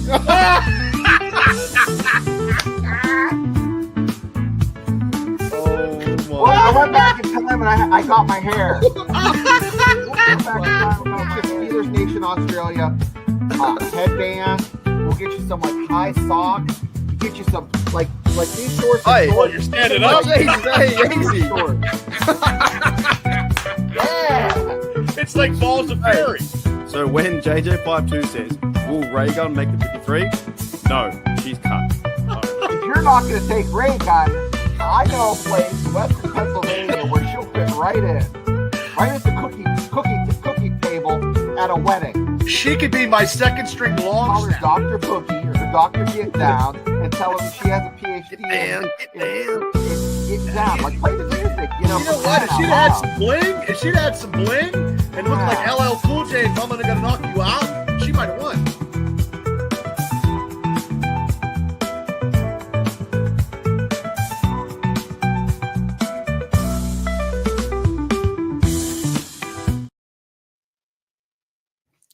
Well, I went back in time and I got my hair. Steelers Nation Australia headband. We'll get you some like high socks. We'll get you some like these shorts. Hey, well, you're standing up. Easy. Yeah. It's like balls of fury. So when JJ52 says, will Ray Gun make the 53? No, she's cut. If you're not going to take Ray Gun, I know a place in Western Pennsylvania where she'll fit right in. Right at the cookie table at a wedding. She could be my second string long Call her snap. Dr. Bookie or Dr. Get Down and tell her she has a PhD in Get Down. Like, play the music, you know. You know what? If she'd had some bling, and looked like LL Cool J and I'm gonna knock you out, she might have won.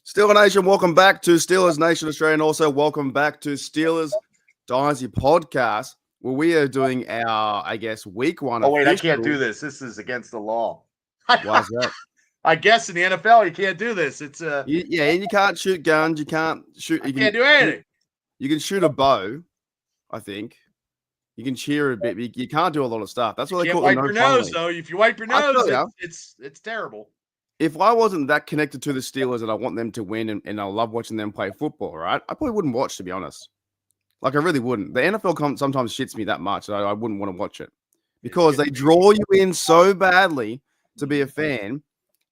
Steelers Nation, welcome back to Steelers Nation Australia, and also welcome back to Steelers Dynasty Podcast, where we are doing our, I guess, week one. Oh, wait, I can't do this. This is against the law. Why is that? I guess in the NFL, you can't do this. It's Yeah, and you can't shoot guns. You can't shoot. You can't do anything. You can shoot a bow, I think. You can cheer a bit. You can't do a lot of stuff. That's what they You call can't it. wipe your nose, though. If you wipe your nose, you. it's terrible. If I wasn't that connected to the Steelers and I want them to win and I love watching them play football, right? I probably wouldn't watch, to be honest. Like, I really wouldn't. The NFL sometimes shits me that much that I wouldn't want to watch it because they draw you in so badly to be a fan,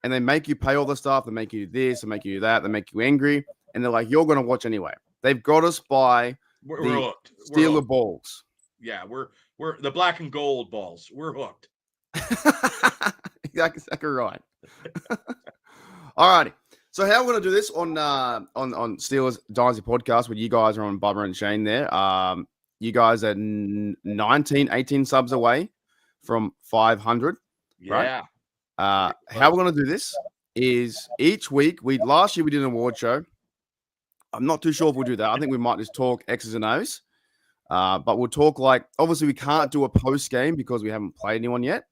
and they make you pay all the stuff. They make you do this, they make you do that, they make you angry, and they're like, you're going to watch anyway. They've got us by We're the hooked. Steeler balls. Yeah, we're the black and gold balls. We're hooked. Exactly right. All righty. So how we're going to do this on Steelers Dynasty Podcast, where you guys are on Bubba and Shane there. You guys are 18 subs away from 500. Yeah. Right? How we're going to do this is each week, last year we did an award show. I'm not too sure if we'll do that. I think we might just talk X's and O's. But we'll talk obviously we can't do a post game because we haven't played anyone yet.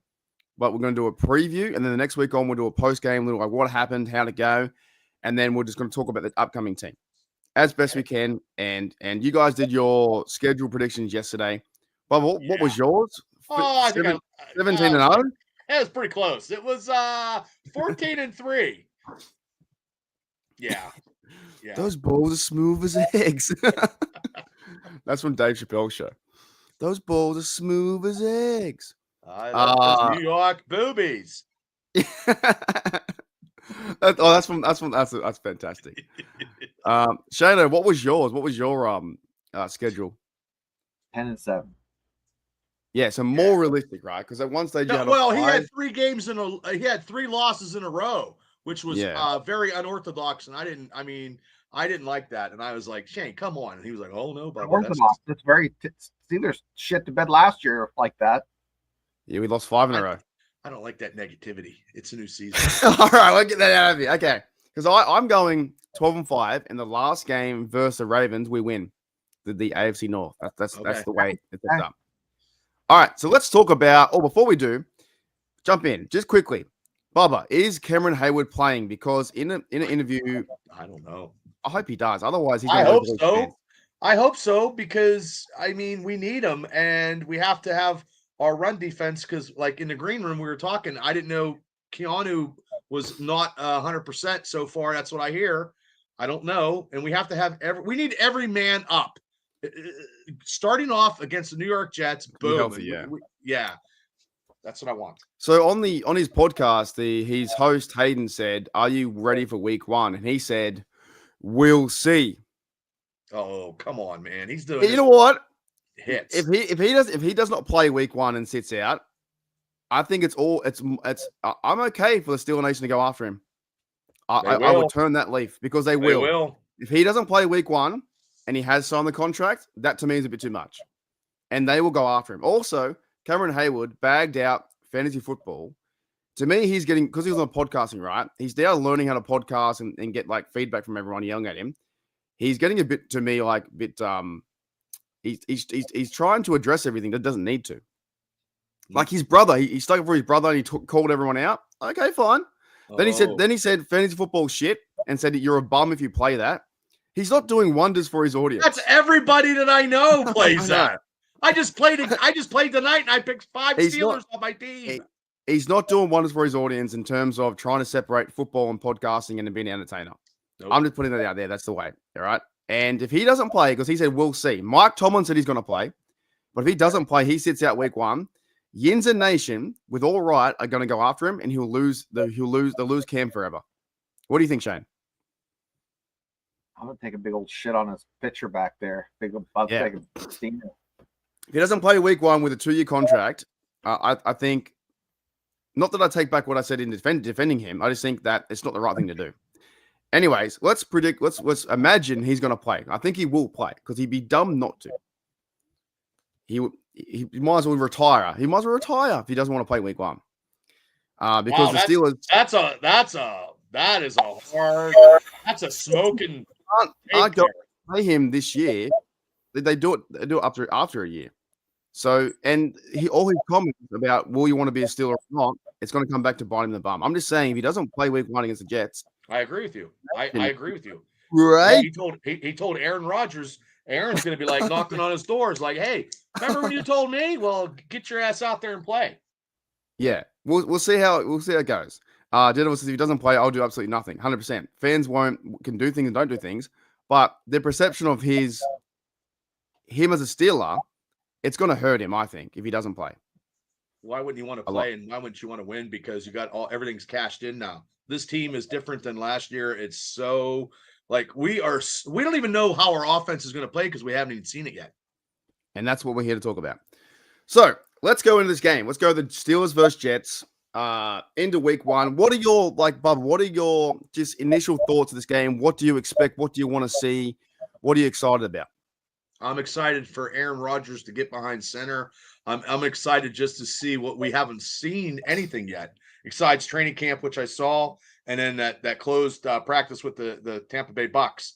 But we're going to do a preview, and then the next week on, we'll do a post-game, little like what happened, how to go, and then we're just going to talk about the upcoming team as best we can. And you guys did your schedule predictions yesterday. But what was yours? I think 17 and 0? It was pretty close. It was 14 and 3. Yeah. Those balls are smooth as eggs. That's from Dave Chappelle's show. Those balls are smooth as eggs. I love those New York boobies. That's fantastic. Shano, what was yours? What was your schedule? 10 and 7. Yeah, so more realistic, right? Because at one stage, he had 3 games he had 3 losses in a row, which was very unorthodox, and I didn't like that, and I was like, Shane, come on, and he was like, oh no, but that's very Steelers shit to bed last year like that. Yeah, we lost 5 in a row. I don't like that negativity. It's a new season. All right, we'll get that out of you. Okay, because I'm going 12 and 5, and the last game versus the Ravens, we win the AFC North. That's the way it's done. All right, so let's talk about. Oh, before we do, jump in just quickly. Bubba, is Cameron Hayward playing? Because in an interview, I don't know. I hope he does. Otherwise, he's. I hope so. I hope so because we need him, and we have to have our run defense, because like in the green room we were talking, I didn't know Keanu was not 100% so far. That's what I hear. I don't know. And we have to have we need every man up. Starting off against the New York Jets, boom. Healthy, yeah. That's what I want. So on his podcast, his host Hayden said, "Are you ready for week 1?" And he said, "We'll see." Oh, come on, man. He's doing You know what? Hits. If he does not play week 1 and sits out, I think I'm okay for the Steelers Nation to go after him. I will turn that leaf because they will. If he doesn't play week 1 and he has signed the contract, that to me is a bit too much. And they will go after him. Also, Cameron Hayward bagged out fantasy football. To me, he's getting, because he was on podcasting, right? He's now learning how to podcast and get like feedback from everyone yelling at him. he's getting a bit to me like a bit he's trying to address everything that doesn't need to. Like his brother, he stuck up for his brother and he called everyone out. Okay, fine. Then he said fantasy football shit and said that you're a bum if you play that. He's not doing wonders for his audience. That's everybody that I know plays that. I just played tonight and I picked 5 Steelers on my team. He's not doing wonders for his audience in terms of trying to separate football and podcasting and being an entertainer. Nope. I'm just putting that out there. That's the way. All right. And if he doesn't play, because he said we'll see. Mike Tomlin said he's going to play, but if he doesn't play, he sits out week 1. Yins and Nation, with all right, are going to go after him, and they'll lose Cam forever. What do you think, Shane? I'm gonna take a big old shit on his pitcher back there. If he doesn't play week 1 with a 2-year contract, I think. Not that I take back what I said in defending him. I just think that it's not the right thing to do. Anyways, let's predict. Let's imagine he's going to play. I think he will play because he'd be dumb not to. He might as well retire. He might as well retire if he doesn't want to play week 1. Because the Steelers. That's a smoking. Aren't going to play him this year. They do it after a year. So, and all his comments about will you want to be a Steeler or not, it's going to come back to bite him in the bum. I'm just saying if he doesn't play week 1 against the Jets. I agree with you. I agree with you. Right? He told Aaron Rodgers, Aaron's going to be like knocking on his doors like, hey, remember when you told me? Well, get your ass out there and play. Yeah. We'll see how it goes. Jennifer says if he doesn't play, I'll do absolutely nothing. 100%. Fans can do things and don't do things, but the perception of him as a Steeler, it's going to hurt him, I think, if he doesn't play. Why wouldn't you want to play and why wouldn't you want to win? Because you got everything's cashed in now. This team is different than last year. It's so like we don't even know how our offense is going to play because we haven't even seen it yet. And that's what we're here to talk about. So let's go into this game. Let's go the Steelers versus Jets into week 1. What are your Bub? What are your just initial thoughts of this game? What do you expect? What do you want to see? What are you excited about? I'm excited for Aaron Rodgers to get behind center. I'm excited just to see what we haven't seen anything yet, besides training camp, which I saw, and then that closed practice with the Tampa Bay Bucks.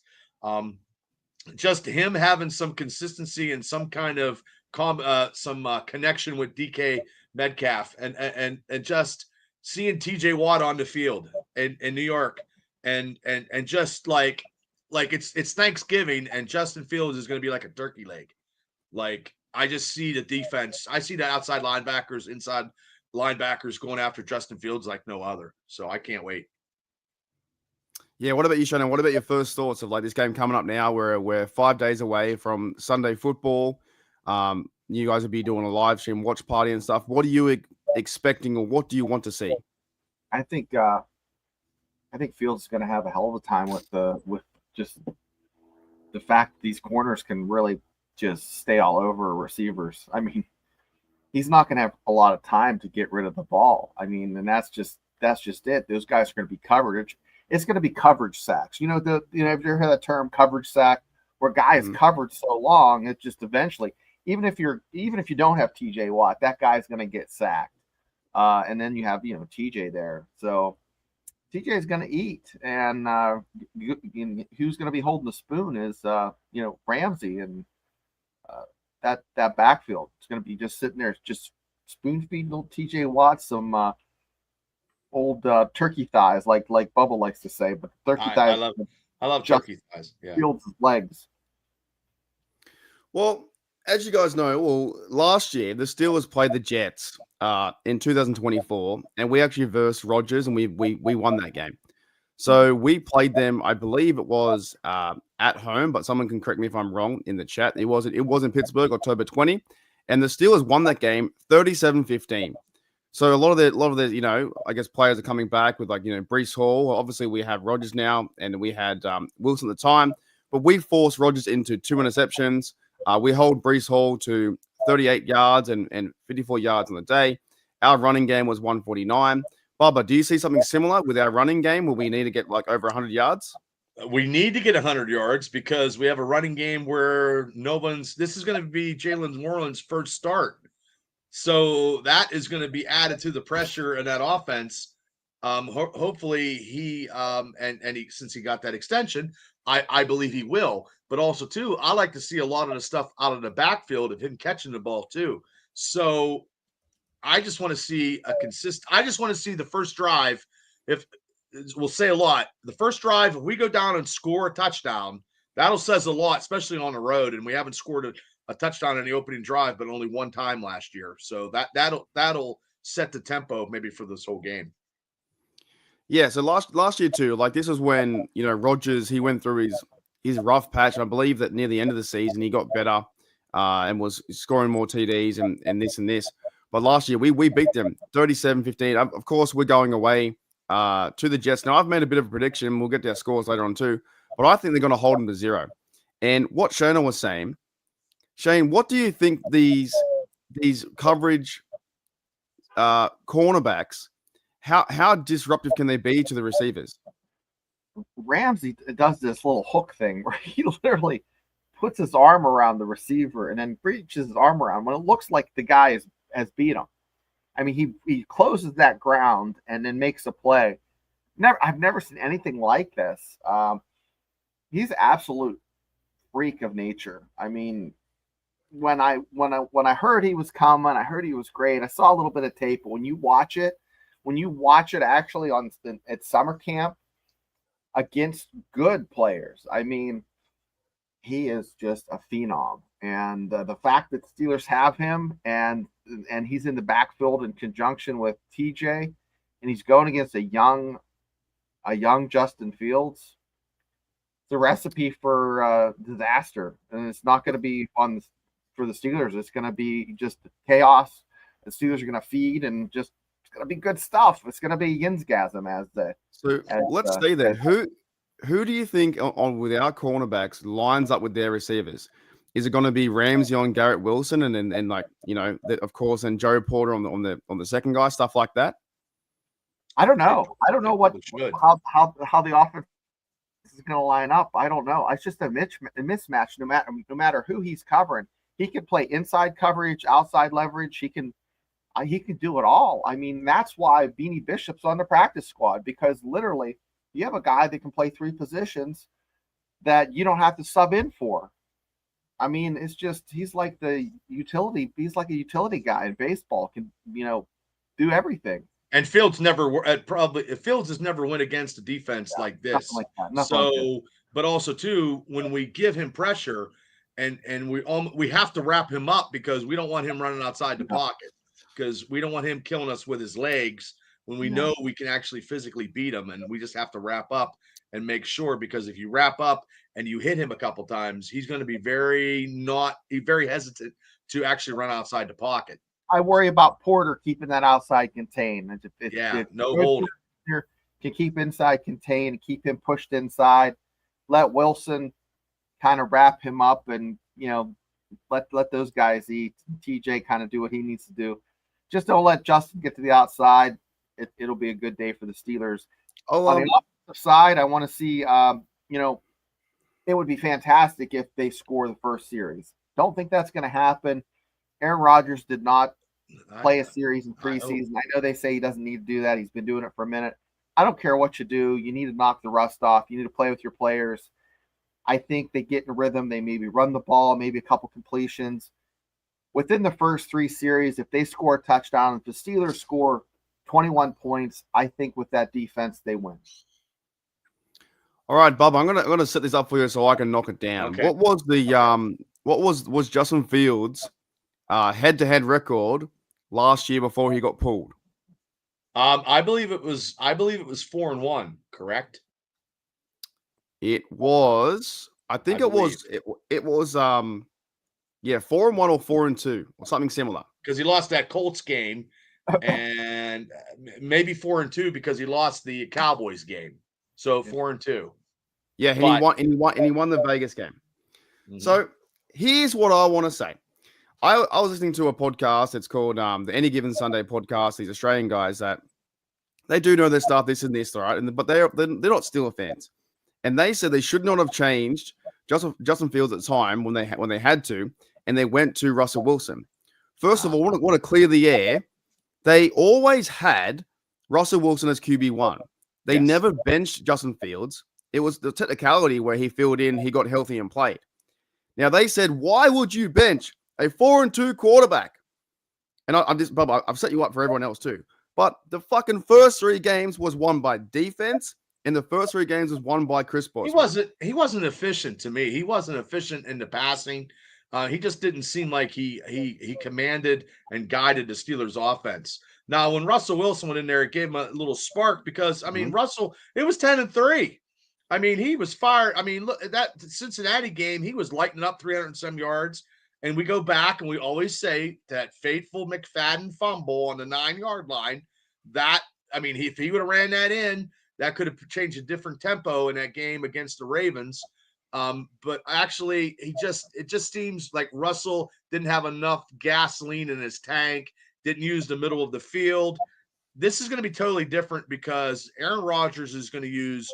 Just him having some consistency and some kind of connection with DK Metcalf, and just seeing TJ Watt on the field in New York, and just like it's Thanksgiving and Justin Fields is going to be like a turkey leg. Like I just see the defense. I see the outside linebackers, inside linebackers going after Justin Fields like no other. So I can't wait. Yeah, what about you, Shannon? What about your first thoughts of this game coming up now? We're 5 days away from Sunday football. You guys will be doing a live stream watch party and stuff. What are you expecting, or what do you want to see? I think Fields is going to have a hell of a time with just the fact that these corners can really just stay all over receivers. I mean, he's not going to have a lot of time to get rid of the ball. I mean, and that's just it. Those guys are going to be covered. It's going to be coverage sacks. You know, have you ever heard that term, coverage sack, where guys covered so long, it just eventually, even if you don't have TJ Watt, that guy's going to get sacked. And then you have, TJ there. So TJ is going to eat, and who's going to be holding the spoon is, Ramsey, and that backfield. It's going to be just sitting there, just spoon feeding little TJ Watt some old turkey thighs, like Bubba likes to say. But turkey thighs, I love turkey thighs. Yeah, Fields' legs. Well, as you guys know, last year the Steelers played the Jets in 2024, and we actually versed Rodgers, and we won that game. So we played them, I believe it was at home, but someone can correct me if I'm wrong in the chat. It was in Pittsburgh, October 20, and the Steelers won that game 37-15. So a lot of the I guess players are coming back with Breece Hall. Obviously, we have Rodgers now, and we had Wilson at the time, but we forced Rodgers into 2 interceptions. We hold Breece Hall to 38 yards and 54 yards on the day. Our running game was 149. Bubba, do you see something similar with our running game where we need to get over 100 yards? We need to get 100 yards because we have a running game where this is going to be Jalen Warren's first start. So that is going to be added to the pressure in that offense. Hopefully he since he got that extension, I believe he will. But also, too, I like to see a lot of the stuff out of the backfield of him catching the ball, too. So I just want to see I just want to see the first drive. If we'll say a lot, the first drive, if we go down and score a touchdown, that'll says a lot, especially on the road. And we haven't scored a touchdown in the opening drive, but only one time last year. So that'll set the tempo maybe for this whole game. Yeah, so last year too, like this was when Rodgers, he went through his rough patch. I believe that near the end of the season he got better and was scoring more TDs and this and this. But last year we beat them 37-15. Of course, we're going away to the Jets. Now I've made a bit of a prediction. We'll get to our scores later on too, but I think they're going to hold them to 0. And what Shona was saying, Shane, what do you think these coverage cornerbacks? How disruptive can they be to the receivers? Ramsey does this little hook thing where he literally puts his arm around the receiver and then reaches his arm around when it looks like the guy has beat him. I mean, he closes that ground and then makes a play. I've never seen anything like this. He's an absolute freak of nature. I mean, when I heard he was coming, I heard he was great. I saw a little bit of tape, but when you watch it actually at summer camp against good players, I mean, he is just a phenom. And the fact that the Steelers have him and he's in the backfield in conjunction with TJ, and he's going against a young Justin Fields, it's a recipe for disaster. And it's not going to be for the Steelers. It's going to be just chaos. The Steelers are going to feed and just it's going to be good stuff. It's going to be Yinsgasm let's say that. Who do you think on with our cornerbacks lines up with their receivers? Is it going to be Ramsey on Garrett Wilson and like of course, and Joe Porter on the second guy, stuff like that? I don't know. I don't know how the offense is going to line up. I don't know. It's just a mismatch. No matter who he's covering, he can play inside coverage, outside leverage. He can do it all. I mean, that's why Beanie Bishop's on the practice squad, because literally you have a guy that can play 3 positions that you don't have to sub in for. I mean, it's just he's like a utility guy in baseball, can do everything. And Fields has never went against a defense like this. But also too, when we give him pressure and we have to wrap him up because we don't want him running outside the pocket, because we don't want him killing us with his legs when we know we can actually physically beat him, and we just have to wrap up and make sure, because if you wrap up and you hit him a couple times, he's going to be very hesitant to actually run outside the pocket. I worry about Porter keeping that outside contained. No holding. Can keep inside contained and keep him pushed inside. Let Wilson kind of wrap him up and let those guys eat. TJ kind of do what he needs to do. Just don't let Justin get to the outside. It'll be a good day for the Steelers. On the offensive side, I want to see, it would be fantastic if they score the first series. Don't think that's going to happen. Aaron Rodgers did not play a series in preseason. I know they say he doesn't need to do that. He's been doing it for a minute. I don't care what you do. You need to knock the rust off. You need to play with your players. I think they get in a rhythm. They maybe run the ball, maybe a couple completions. Within the first 3 series, if they score a touchdown, if the Steelers score 21 points, I think with that defense, they win. All right, Bob, I'm gonna set this up for you so I can knock it down. Okay. What was Justin Fields' head-to-head record last year before he got pulled? I believe it was 4-1, correct? It was. I think it was 4-1 or 4-2 or something similar. Because he lost that Colts game, and maybe 4-2 because he lost the Cowboys game. So 4-2. Yeah, he won the Vegas game. Mm-hmm. So here's what I want to say. I was listening to a podcast. It's called the Any Given Sunday podcast. These Australian guys that they do know their stuff, this and this, all right. But they're not Steelers fans, and they said they should not have changed Justin Fields at the time when they had to, and they went to Russell Wilson. First of all, I want to clear the air. They always had Russell Wilson as QB1. They never benched Justin Fields, It was the technicality where he filled in, he got healthy and played. Now they said, why would you bench a 4-2 quarterback? And I'm just, Bubba, I've set you up for everyone else too. But the fucking first 3 games was won by defense, and the first 3 games was won by Chris Boswell. He wasn't efficient to me. He wasn't efficient in the passing. He just didn't seem like he commanded and guided the Steelers offense. Now, when Russell Wilson went in there, it gave him a little spark because, I mean, Russell, it was 10-3. I mean, he was fired. I mean, look, that Cincinnati game, he was lighting up 300 and some yards. And we go back and we always say that fateful McFadden fumble on the 9-yard line, that, I mean, if he would have ran that in, that could have changed a different tempo in that game against the Ravens. But actually, it just seems like Russell didn't have enough gasoline in his tank, didn't use the middle of the field. This is going to be totally different because Aaron Rodgers is going to use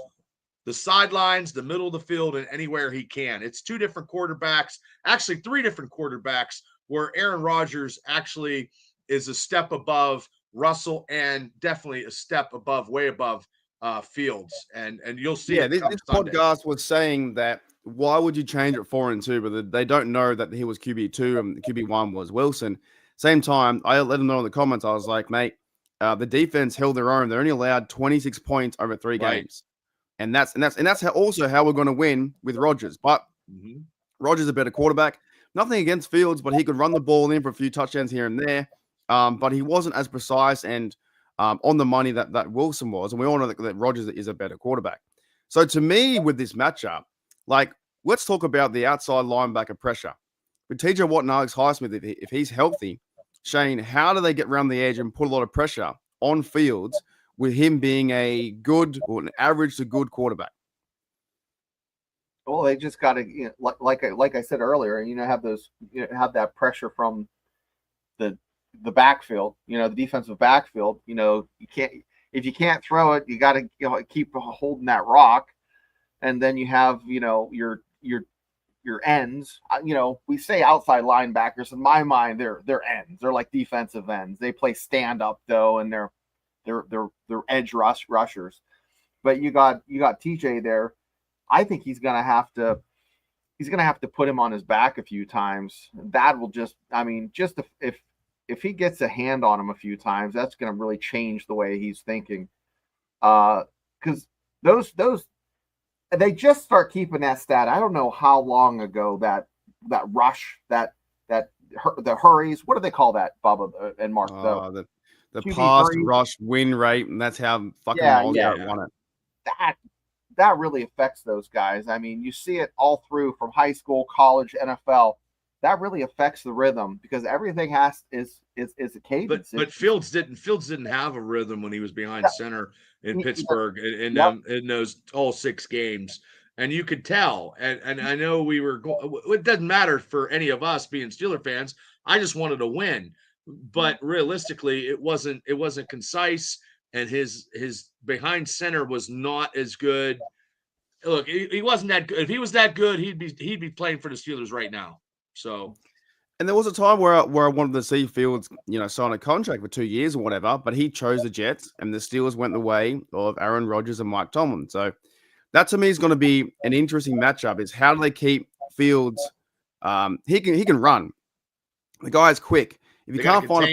the sidelines, the middle of the field, and anywhere he can. It's 2 different quarterbacks, actually 3 different quarterbacks, where Aaron Rodgers actually is a step above Russell and definitely a step above, way above Fields. And you'll see. Yeah, this podcast was saying that why would you change it 4-2? But they don't know that he was QB2 and QB1 was Wilson. Same time, I let them know in the comments. I was like, mate, the defense held their own. They're only allowed 26 points over 3 games. And that's how we're going to win with Rodgers. But Rodgers is a better quarterback. Nothing against Fields, but he could run the ball in for a few touchdowns here and there. But he wasn't as precise and on the money that Wilson was. And we all know that Rodgers is a better quarterback. So to me, with this matchup, like, let's talk about the outside linebacker pressure. With TJ Watt and Alex Highsmith, if he's healthy, Shane, how do they get around the edge and put a lot of pressure on Fields with him being a good or an average to good quarterback? Well, they just got to, like I said earlier, have that pressure from the backfield, the defensive backfield. If you can't throw it, you got to keep holding that rock, and then you have your ends. We say outside linebackers. In my mind, they're ends. They're like defensive ends. They play stand up though, and they're edge rushers. But you got TJ there. I think he's gonna have to put him on his back a few times. That will just if he gets a hand on him a few times, that's gonna really change the way he's thinking. Because those they just start keeping that stat. I don't know how long ago that rush, the hurries. What do they call that, Bubba and Mark? The pass rush win rate, and that's how fucking Miles Garrett won it. That really affects those guys. I mean, you see it all through from high school, college, NFL. That really affects the rhythm because everything is a cadence. But Fields didn't have a rhythm when he was behind center in Pittsburgh in those all 6 games. And you could tell. And I know it doesn't matter for any of us being Steeler fans. I just wanted to win. But realistically, it wasn't concise, and his behind center was not as good. Look, he wasn't that good. If he was that good, he'd be playing for the Steelers right now. So, and there was a time where I wanted to see Fields, sign a contract for 2 years or whatever, but he chose the Jets, and the Steelers went the way of Aaron Rodgers and Mike Tomlin. So that to me is going to be an interesting matchup. Is how do they keep Fields? He can run. The guy's quick. If you can't find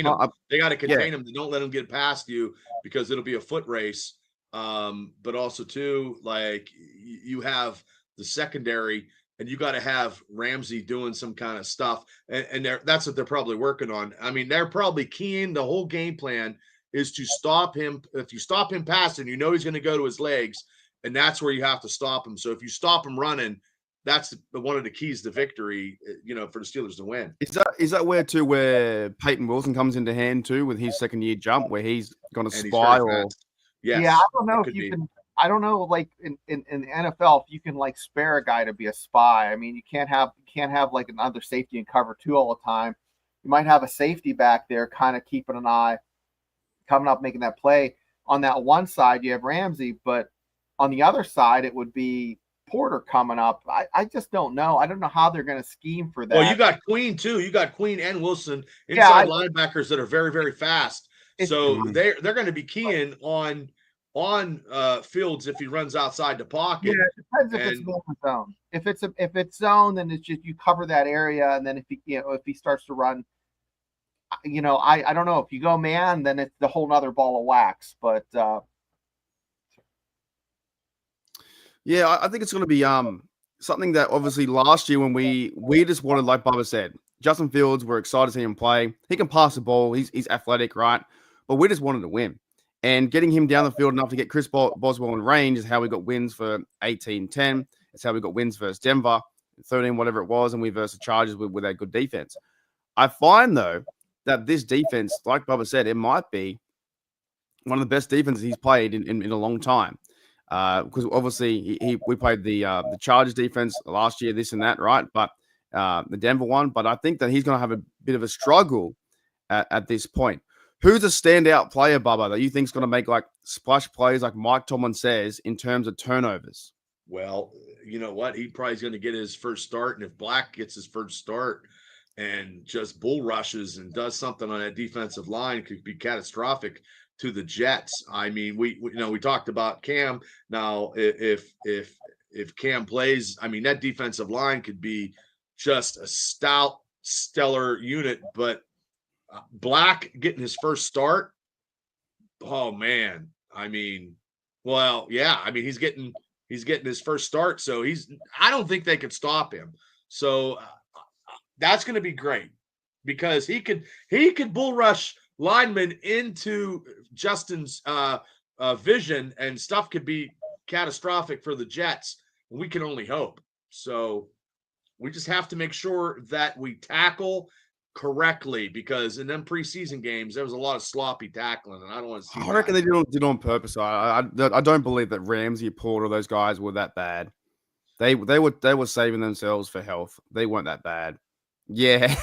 they got to contain him. Don't let him get past you because it'll be a foot race. But also too, like you have the secondary, and you got to have Ramsey doing some kind of stuff, and that's what they're probably working on. I mean, they're probably keying the whole game plan is to stop him. If you stop him passing, he's going to go to his legs, and that's where you have to stop him. So if you stop him running, that's one of the keys to victory, for the Steelers to win. Is that where Peyton Wilson comes into hand too with his second year jump, where he's going to spy or? Yes, yeah, I don't know if you can. I don't know, like in the NFL, if you can like spare a guy to be a spy. I mean, you can't have like another safety in cover 2 all the time. You might have a safety back there, kind of keeping an eye, coming up, making that play. On that one side, you have Ramsey, but on the other side, it would be Porter coming up. I just don't know. I don't know how they're going to scheme for that. Well, you got Queen too. You got Queen and Wilson inside linebackers that are very, very fast. So they're going to be keying on on Fields if he runs outside the pocket. Yeah, it depends if it's man zone. If it's zone, then it's just you cover that area, and then if he starts to run, I don't know. If you go man, then it's the whole nother ball of wax. But yeah, I think it's going to be something that obviously last year when we just wanted, like Bubba said, Justin Fields, we're excited to see him play. He can pass the ball. He's athletic, right? But we just wanted to win. And getting him down the field enough to get Chris Boswell in range is how we got wins for 18-10. It's how we got wins versus Denver, 13, whatever it was, and we versus the Chargers with our good defense. I find, though, that this defense, like Bubba said, it might be one of the best defenses he's played in a long time. Because obviously we played the Chargers defense last year, this and that, right? But the Denver one. But I think that he's going to have a bit of a struggle at this point. Who's a standout player, Bubba, that you think is going to make like splash plays, like Mike Tomlin says, in terms of turnovers? Well, you know what? He probably is going to get his first start, and if Black gets his first start and just bull rushes and does something on that defensive line, could be catastrophic to the Jets. I mean, we talked about Cam. Now, if Cam plays, I mean, that defensive line could be just a stout, stellar unit. But Black getting his first start, oh man. I mean, well, yeah. I mean, he's getting his first start, so I don't think they could stop him. So that's going to be great because he could bull rush linemen into Justin's vision, and stuff could be catastrophic for the Jets. We can only hope. So we just have to make sure that we tackle correctly, because in them preseason games there was a lot of sloppy tackling, and I don't want to see I reckon they did it on purpose. I don't believe that Ramsey, Porter, those guys were that bad. They were saving themselves for health. They weren't that bad. Yeah.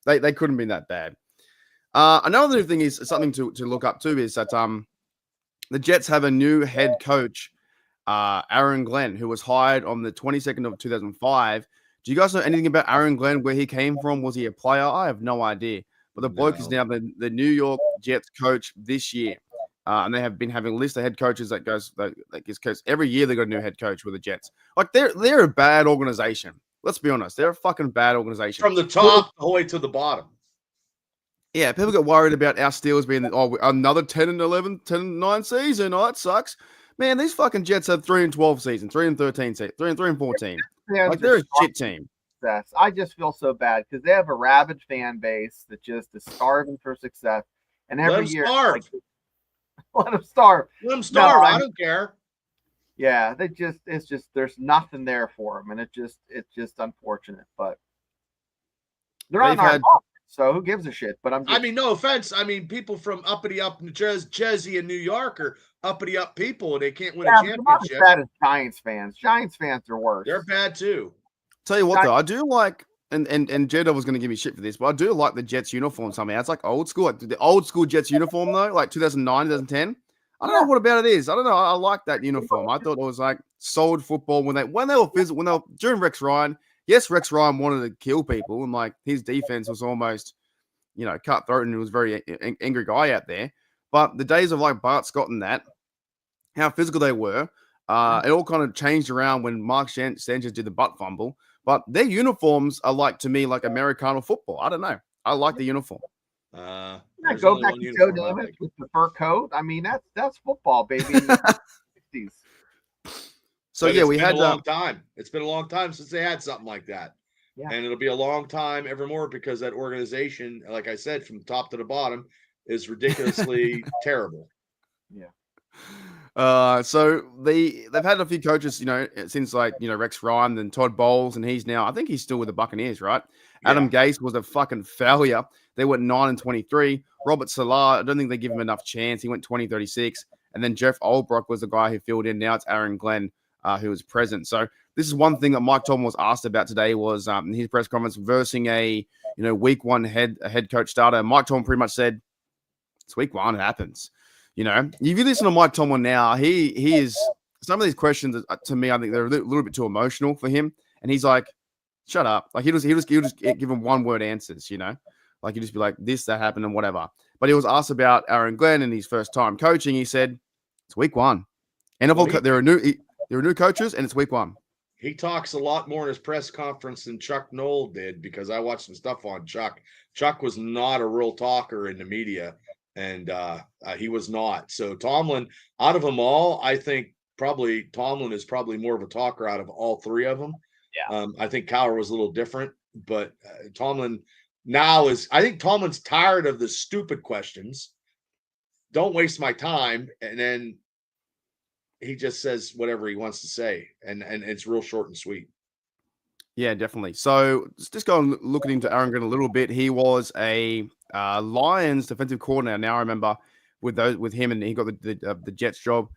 They couldn't be that bad. Another thing is something to look up to is that the Jets have a new head coach, Aaron Glenn, who was hired on the 22nd of 2005. Do you guys know anything about Aaron Glenn, where he came from? Was he a player? I have no idea. But the bloke is now the New York Jets coach this year. And they have been having a list of head coaches that gets coached. Every year they got a new head coach with the Jets. Like they're a bad organization. Let's be honest. They're a fucking bad organization. From the top all the way to the bottom. Yeah, people get worried about our Steelers being another 10-11, 10-9 season. Oh, it sucks. Man, these fucking Jets have 3-12 season, 3-13 season, 3-14. Like they're a shit team. I just feel so bad because they have a rabid fan base that just is starving for success. And every year, let them starve. Let them starve. I don't care. Yeah, it's just there's nothing there for them, and it's just unfortunate. But they're on our offense, so who gives a shit? But I mean, no offense. I mean, people from uppity up Jersey and New York are uppity up people, and they can't win a championship. Not as bad as Giants fans. Giants fans are worse. They're bad too. Tell you what, though, I do like, and Jeddah was going to give me shit for this, but I do like the Jets uniform somehow. It's like old school, like the old school Jets uniform though, like 2009, 2010. I don't know what about it is. I don't know. I like that uniform. I thought it was like solid football when they were physical, during Rex Ryan. Yes, Rex Ryan wanted to kill people, and like his defense was almost, cutthroat, and he was a very angry guy out there. But the days of like Bart Scott and that, how physical they were, it all kind of changed around when Mark Sanchez did the butt fumble. But their uniforms are like, to me, like Americana football. I don't know. I like the uniform. Go back to Joe Davis with the fur coat. I mean, that's football, baby. 60s. So yeah, we had a long time. It's been a long time since they had something like that. Yeah. And it'll be a long time evermore because that organization, like I said, from top to the bottom, is ridiculously terrible. Yeah. So they've had a few coaches, since Rex Ryan and Todd Bowles, and I think he's still with the Buccaneers, right? Yeah. Adam Gase was a fucking failure. They went 9-23. Robert Salah, I don't think they give him enough chance. He went 20-36. And then Jeff Olbrock was the guy who filled in. Now it's Aaron Glenn, who was present. So this is one thing that Mike Tomlin was asked about today was in his press conference versing a week one head coach starter. Mike Tomlin pretty much said, it's week one, it happens. If you listen to Mike Tomlin now, he is, some of these questions to me, I think they're a little bit too emotional for him. And he's like, shut up. Like he'll just give him one word answers, Like you just be like, this, that happened, and whatever. But he was asked about Aaron Glenn and his first time coaching. He said, it's week one. NFL, there are new coaches, and it's week one. He talks a lot more in his press conference than Chuck Noll did, because I watched some stuff on Chuck. Chuck was not a real talker in the media, and he was not. So Tomlin, out of them all, I think probably Tomlin is probably more of a talker out of all three of them. Yeah. I think Cowher was a little different, but Tomlin now I think Tomlin's tired of the stupid questions. Don't waste my time. And then he just says whatever he wants to say. And it's real short and sweet. Yeah, definitely. So just going looking into Aaron Glenn a little bit. He was a Lions defensive coordinator. Now I remember with him, and he got the Jets job.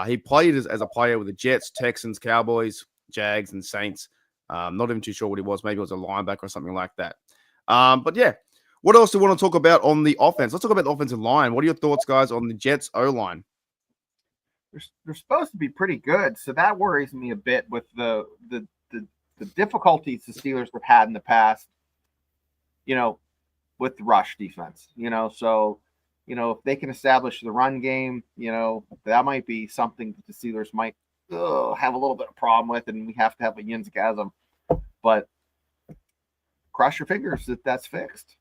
He played as a player with the Jets, Texans, Cowboys, Jags, and Saints. Not even too sure what he was. Maybe it was a linebacker or something like that. But yeah, what else do you want to talk about on the offense? Let's talk about the offensive line. What are your thoughts, guys, on the Jets O-line? They're supposed to be pretty good, so that worries me a bit with the difficulties the Steelers have had in the past, with the rush defense, so, if they can establish the run game, that might be something that the Steelers might have a little bit of problem with, and we have to have a yinzgasm, but cross your fingers that that's fixed.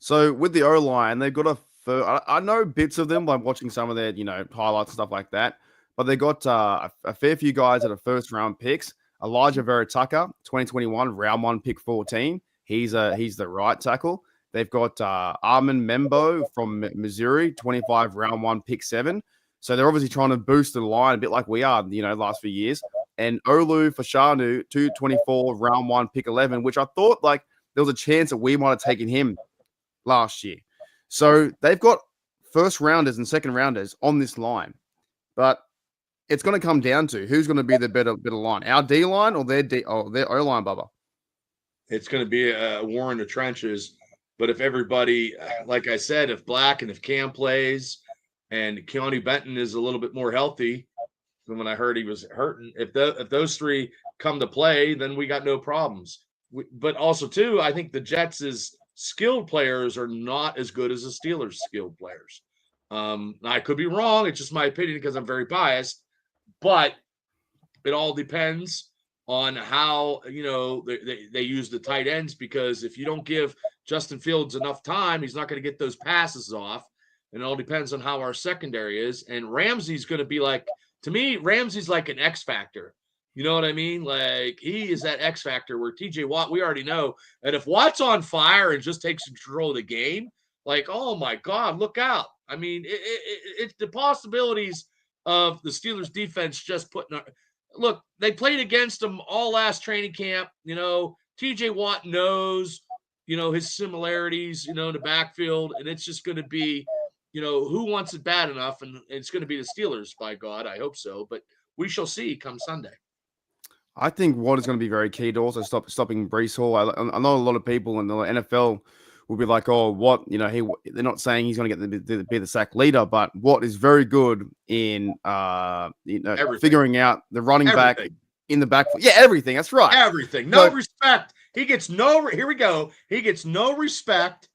So with the O-line, they've got I know bits of them by watching some of their, highlights and stuff like that, but they got a fair few guys that are first-round picks. Elijah Vera Tucker, 2021, round 1, pick 14. He's the right tackle. They've got Armin Membo from Missouri, 25, round 1, pick 7. So they're obviously trying to boost the line a bit like we are, the last few years. And Olu Fashanu, 224, round 1, pick 11, which I thought like there was a chance that we might have taken him last year. So they've got first rounders and second rounders on this line. But it's going to come down to who's going to be the better line, our D line or their O line, Bubba. It's going to be a war in the trenches. But if everybody, like I said, if Black and if Cam plays and Keanu Benton is a little bit more healthy than when I heard he was hurting, if those three come to play, then we got no problems. But also, too, I think the Jets' skilled players are not as good as the Steelers' skilled players. I could be wrong. It's just my opinion because I'm very biased. But it all depends on how, they use the tight ends, because if you don't give Justin Fields enough time, he's not going to get those passes off. And it all depends on how our secondary is. And Ramsey's going to be like, to me, Ramsey's like an X factor. You know what I mean? Like, he is that X factor where TJ Watt, we already know. And if Watt's on fire and just takes control of the game, like, oh my God, look out. I mean, it's the possibilities of the Steelers defense just putting look, they played against them all last training camp. TJ Watt knows, his similarities, in the backfield, and it's just going to be, who wants it bad enough, and it's going to be the Steelers, by God. I hope so, but we shall see come Sunday. I think what is going to be very key to also stopping Breece Hall. I know a lot of people in the NFL will be like, oh, what, they're not saying he's going to be the sack leader, but what is very good in, figuring out the running back in the backfield. Yeah, everything. That's right. Everything. No respect. He gets here we go. He gets no respect.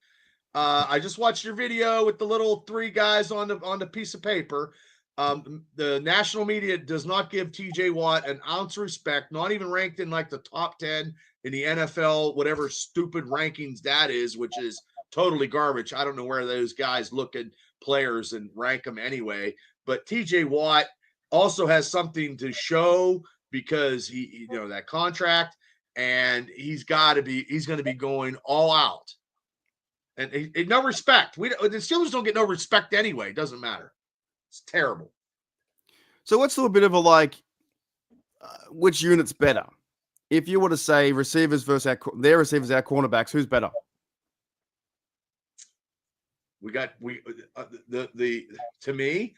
I just watched your video with the little 3 guys on the piece of paper. The national media does not give TJ Watt an ounce of respect, not even ranked in like the top 10 in the NFL, whatever stupid rankings that is, which is totally garbage. I don't know where those guys look at players and rank them anyway. But TJ Watt also has something to show because he that contract, and he's going to be going all out. And no respect. The Steelers don't get no respect anyway. It doesn't matter. It's terrible. So let's do a bit of a which unit's better? If you were to say receivers versus their receivers, our cornerbacks, who's better? To me,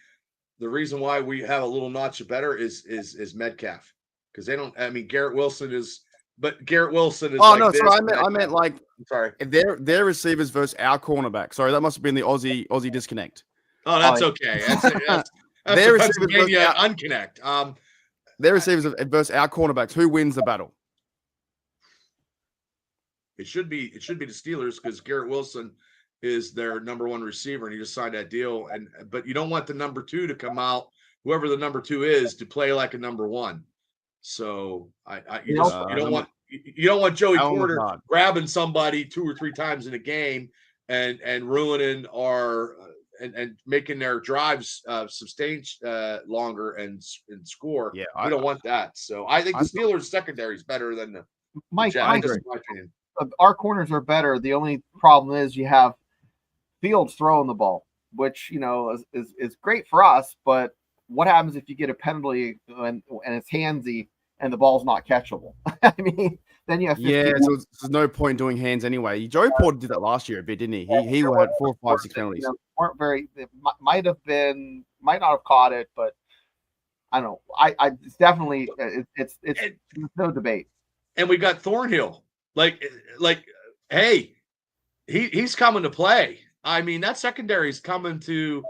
the reason why we have a little notch better is Metcalf, because they don't. I mean, Garrett Wilson is. But Garrett Wilson is. Oh no, sorry, I meant like. I'm sorry. If their receivers versus our cornerback. Sorry, that must have been the Aussie disconnect. Oh, that's okay. That's their receivers versus unconnect. Their receivers versus our cornerbacks. Who wins the battle? It should be the Steelers because Garrett Wilson is their number one receiver, and he just signed that deal. But you don't want the number 2 to come out, whoever the number 2 is, to play like a number 1. So you don't want Joey Porter grabbing somebody 2 or 3 times in a game and ruining our and making their drives sustain longer and score. Yeah, we don't want that. So I think the Steelers secondary is better than the Mike. Jets, in my opinion. Our corners are better. The only problem is you have Fields throwing the ball, which is great for us. But what happens if you get a penalty and it's handsy and the ball's not catchable? I mean, then you have so there's no point doing hands anyway. Joey Porter did that last year a bit, didn't he? He had 4 or 5, 6 penalties. Weren't very. They might not have caught it, but I don't know. I it's definitely it's no debate. And we got Thornhill. Like, hey, he's coming to play. I mean, that secondary is coming to.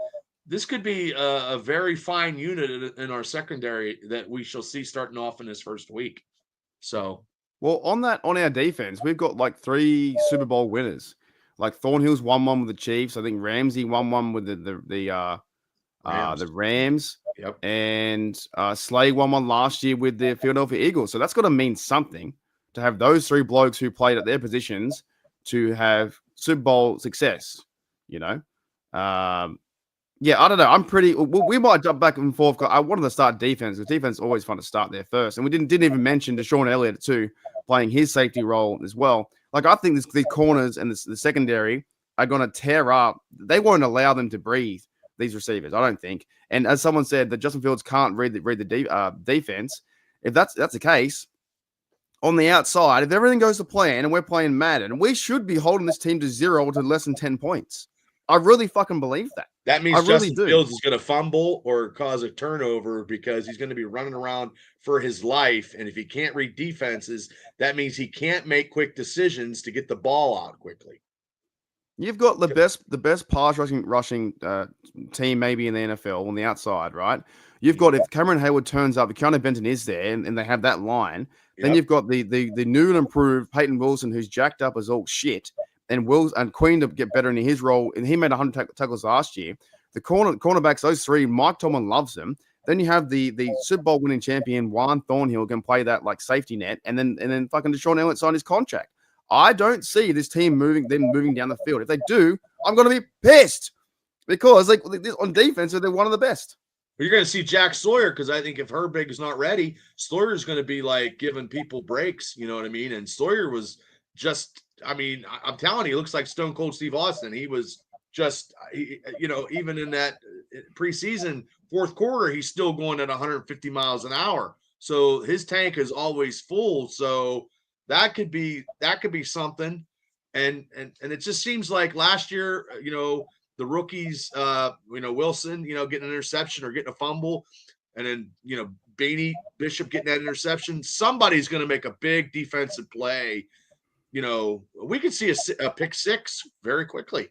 This could be a very fine unit in our secondary that we shall see starting off in this first week. So, well, on our defense, we've got like 3 Super Bowl winners. Like Thornhill's 1-1 with the Chiefs. I think Ramsey 1-1 with the Rams. Yep. And Slay 1-1 last year with the Philadelphia Eagles. So that's got to mean something to have those 3 blokes who played at their positions to have Super Bowl success. Yeah, I don't know. I'm pretty. We might jump back and forth. I wanted to start defense because defense is always fun to start there first, and we didn't even mention Deshaun Elliott too, playing his safety role as well. Like I think the corners and the secondary are going to tear up. They won't allow them to breathe, these receivers. I don't think. And as someone said, that Justin Fields can't read the defense. If that's the case, on the outside, if everything goes to plan and we're playing Madden, we should be holding this team to 0 to less than 10 points. I really fucking believe that. That means Justin Fields is going to fumble or cause a turnover because he's going to be running around for his life. And if he can't read defenses, that means he can't make quick decisions to get the ball out quickly. You've got the best pass rushing team maybe in the NFL on the outside, right? You've got, if Cameron Hayward turns up, if Keanu Benton is there and they have that line, then you've got the new and improved Peyton Wilson, who's jacked up as all shit. And Queen to get better in his role, and he made 100 tackles last year. The cornerbacks, those 3, Mike Tomlin loves them. Then you have the Super Bowl winning champion Juan Thornhill can play that like safety net, and then fucking Deshaun Elliott signed his contract. I don't see this team moving down the field. If they do, I'm going to be pissed because on defense they're one of the best. You're going to see Jack Sawyer because I think if Herbig is not ready, Sawyer is going to be like giving people breaks. You know what I mean? And Sawyer was just. I mean, I'm telling you, he looks like Stone Cold Steve Austin. He was just, even in that preseason fourth quarter, he's still going at 150 miles an hour. So his tank is always full. So that could be something. And it just seems like last year, the rookies, Wilson, getting an interception or getting a fumble, and then, Bainey Bishop getting that interception. Somebody's going to make a big defensive play. We could see a pick 6 very quickly.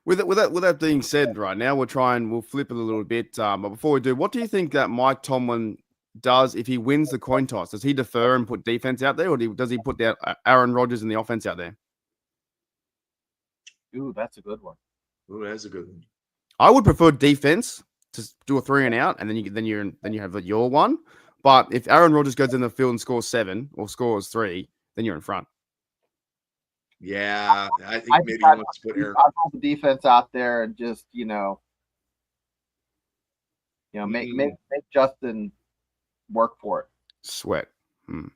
With that being said, right now we'll flip it a little bit. But before we do, what do you think that Mike Tomlin does if he wins the coin toss? Does he defer and put defense out there, or does he put Aaron Rodgers and the offense out there? Ooh, that's a good one. Ooh, that's a good one. I would prefer defense to do a 3 and out, and then you have your one. But if Aaron Rodgers goes in the field and scores 7 or scores 3, then you're in front. Yeah, I think maybe he wants to put Aaron. I'll put the defense out there and just make Justin work for it. Sweat. Well,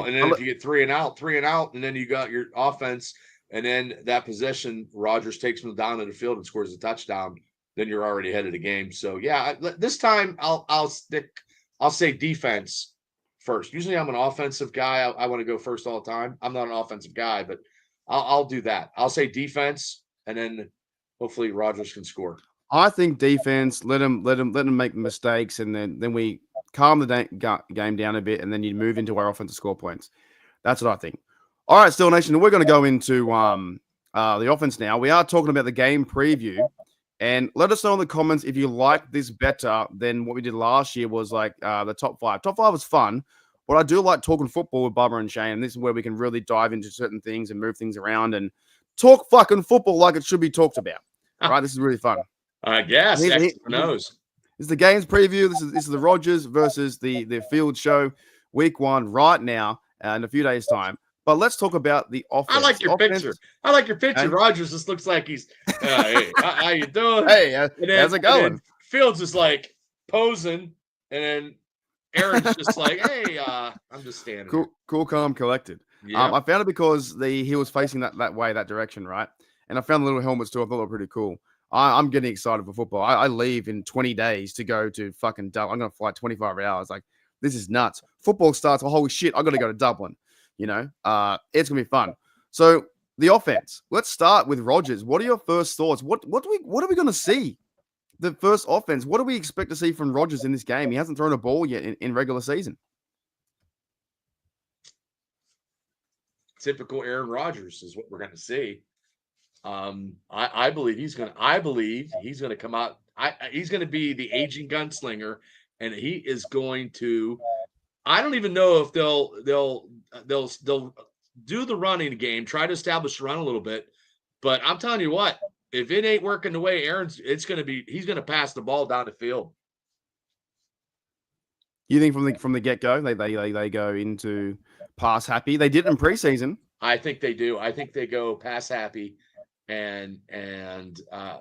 and then if you get 3 and out, and then you got your offense, and then that possession, Rodgers takes them down to the field and scores a touchdown, then you're already ahead of the game. So yeah, this time I'll say defense first. Usually I'm an offensive guy. I want to go first all the time. I'm not an offensive guy, but I'll do that. I'll say defense, and then hopefully Rodgers can score. I think defense. Let him make mistakes, and then we calm the game down a bit, and then you move into our offensive score points. That's what I think. All right, Steel Nation, we're going to go into the offense now. We are talking about the game preview, and let us know in the comments if you like this better than what we did last year. Was like the top 5. Top 5 was fun. But I do like talking football with Bubba and Shane, and this is where we can really dive into certain things and move things around and talk fucking football like it should be talked about. Right? This is really fun. I guess. Who knows? This is the games preview. This is the Rodgers versus the Field show, week 1 right now in a few days' time. But let's talk about the offense. I like your picture. Hey. Rodgers just looks like he's, hey, how you doing? Hey, how's it going? Fields is like posing, and then Aaron's just like, hey, I'm just standing. Cool, calm, collected. Yeah. I found it because he was facing that way, that direction, right? And I found the little helmets too. I thought they were pretty cool. I'm getting excited for football. I leave in 20 days to go to fucking Dublin. I'm going to fly 25 hours. Like, this is nuts. Football starts. Oh, holy shit. I got to go to Dublin. You know, it's going to be fun. So the offense, let's start with Rodgers. What are your first thoughts? What are we going to see? The first offense, what do we expect to see from Rodgers in this game? He hasn't thrown a ball yet in regular season. Typical Aaron Rodgers is what we're going to see. I believe he's going to come out. He's going to be the aging gunslinger, and he is going to. I don't even know if they'll do the running game, try to establish the run a little bit. But I'm telling you what, if it ain't working the way he's going to pass the ball down the field. You think from the get-go, they go into pass happy? They did in preseason. I think they do. I think they go pass happy. And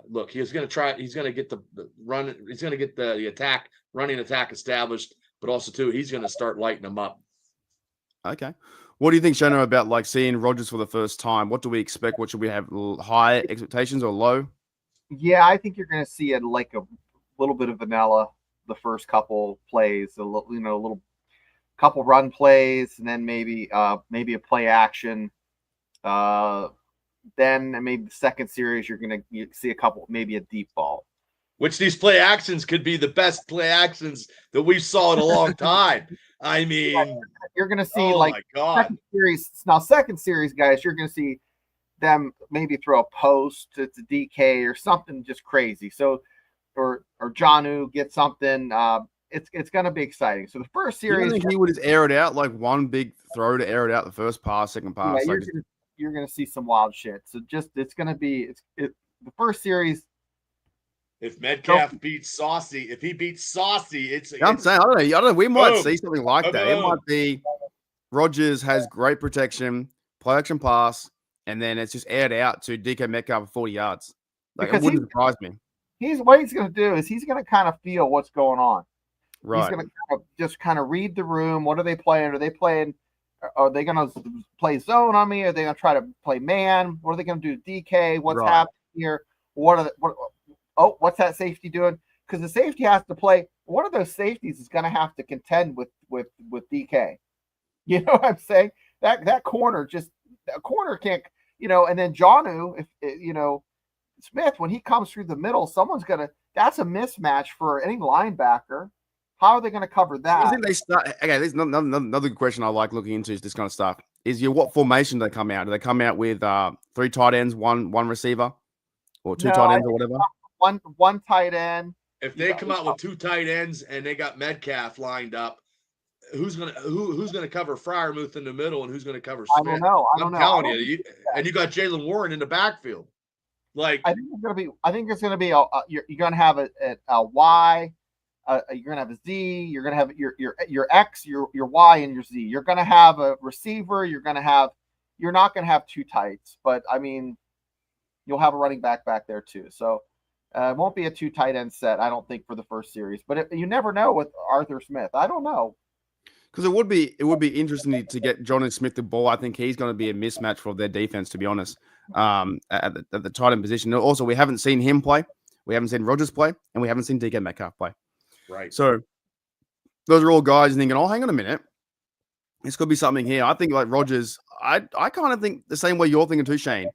look, he's going to get the run. He's going to get the running attack established, but also too, he's going to start lighting them up. Okay. What do you think, Shona, about like seeing Rodgers for the first time? What do we expect? What should we have? High expectations or low? Yeah, I think you're going to see a little bit of vanilla the first couple plays, a little couple run plays, and then maybe a play action. Then maybe the second series, you're going to see a couple, maybe a deep ball. Which these play actions could be the best play actions that we saw in a long time. I mean, you're going to see my God. Second series, guys, you're going to see them maybe throw a post to DK or something just crazy. So, or Jonnu get something. It's going to be exciting. So the first series, you think he would just air it out like one big throw to air it out the first pass, second pass. Yeah, you're going to see some wild shit. So it's going to be the first series. If Metcalf beats Saucy, I'm saying, I don't know. We might see something like that. Boom. It might be Rodgers has great protection, play action pass, and then it's just aired out to DK Metcalf for 40 yards. Like, because it wouldn't surprise me. What he's going to do is he's going to kind of feel what's going on. Right. He's going to just kind of read the room. What are they playing? Are they going to play zone on me? Are they going to try to play man? What are they going to do to DK? What's happening here? What's that safety doing? Because the safety has to play. One of those safeties is going to have to contend with DK. You know what I'm saying? That corner can't, and then Jonnu, if Smith, when he comes through the middle, that's a mismatch for any linebacker. How are they going to cover that? I think they start. Okay, there's another question I like looking into is this kind of stuff. What formation do they come out? Do they come out with 3 tight ends, one receiver, or 2 tight ends or whatever? One tight end. If they come out with 2 tight ends and they got Metcalf lined up, who's gonna cover Freiermuth in the middle and who's gonna cover Smith? I don't know. I'm telling you, and you got Jaylen Warren in the backfield. Like, I think it's gonna be you're gonna have a Y. You're gonna have a Z. You're gonna have your X, your Y, and your Z. You're gonna have a receiver. You're not gonna have 2 tights, but I mean, you'll have a running back there too. So it won't be a 2 tight end set, I don't think, for the first series. But you never know with Arthur Smith. I don't know. Because it would be interesting to get Jonnu Smith the ball. I think he's going to be a mismatch for their defense, to be honest, at the tight end position. Also, we haven't seen him play. We haven't seen Rodgers play, and we haven't seen DK Metcalf play. Right. So those are all guys thinking, oh, hang on a minute. This could be something here. I think like Rodgers, I kind of think the same way you're thinking too, Shane.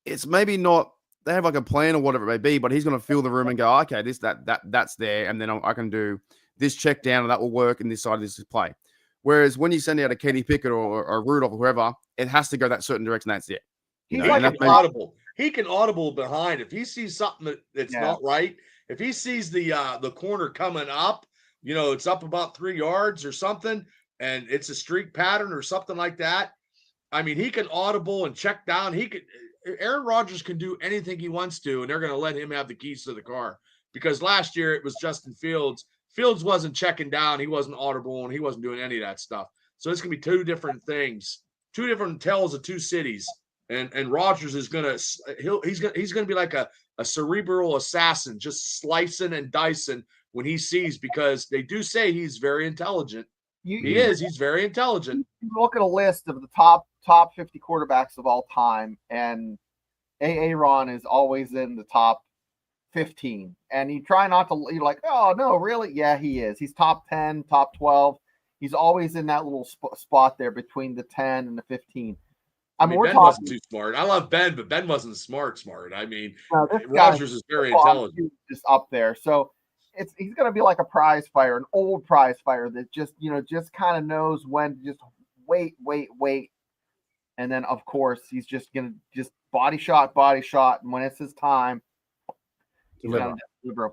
It's maybe not, they have like a plan or whatever it may be, but he's going to feel the room and go, okay, that's there. And then I can do this check down and that will work. And this side of this is play. Whereas when you send out a Kenny Pickett or Rudolph or whoever, it has to go that certain direction. That's it. He's like an audible. He can audible behind. If he sees something that's not right, if he sees the corner coming up, it's up about 3 yards or something, and it's a streak pattern or something like that, I mean, he can audible and check down. Aaron Rodgers can do anything he wants to, and they're going to let him have the keys to the car. Because last year it was Justin Fields. Fields wasn't checking down. He wasn't audible, and he wasn't doing any of that stuff. So it's going to be two different things, two different tales of two cities. And Rodgers is going to he's going to be like a cerebral assassin, just slicing and dicing when he sees, because they do say he's very intelligent. He's very intelligent. You look at a list of the top 50 quarterbacks of all time, and Aaron is always in the top 15. And you try not to, you're like, oh, no, really? Yeah, he is. He's top 10, top 12. He's always in that little spot there between the 10 and the 15. Ben wasn't too smart. I love Ben, but Ben wasn't smart. I mean, Rodgers is very intelligent. Just up there. So he's going to be like a prize fighter, an old prize fighter that just kind of knows when to just wait. And then, of course, he's just going to just body shot. And when it's his time, deliver.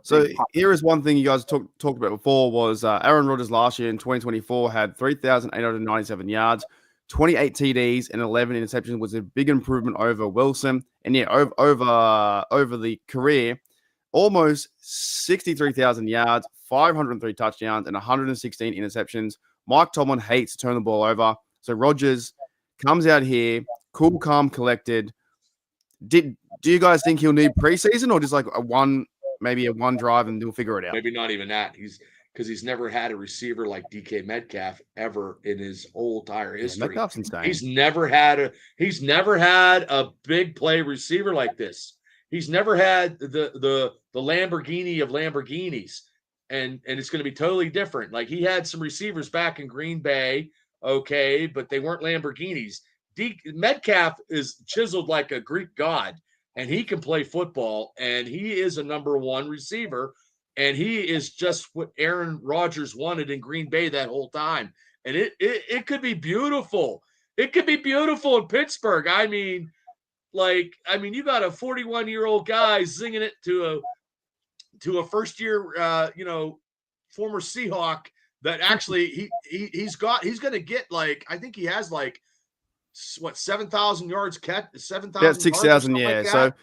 So here is one thing you guys talked about before was Aaron Rodgers last year in 2024 had 3,897 yards, 28 TDs, and 11 interceptions, was a big improvement over Wilson. And yeah, over the career, almost 63,000 yards, 503 touchdowns, and 116 interceptions. Mike Tomlin hates to turn the ball over. So Rodgers comes out here, cool, calm, collected. Do you guys think he'll need preseason, or just like maybe a one drive and he'll figure it out? Maybe not even that. He's never had a receiver like DK Metcalf ever in his whole entire history. Metcalf's insane. He's never had a big play receiver like this. He's never had the Lamborghini of Lamborghinis, and it's going to be totally different. Like, he had some receivers back in Green Bay, okay, but they weren't Lamborghinis. Metcalf is chiseled like a Greek god, and he can play football, and he is a number one receiver, and he is just what Aaron Rodgers wanted in Green Bay that whole time. And it could be beautiful. It could be beautiful in Pittsburgh. I mean, you got a 41-year-old guy zinging it to a first-year, former Seahawk that actually he's going to get, like, I think he has like 7,000 yards catch, 7,000. Yeah, 6,000. Yeah. Like, so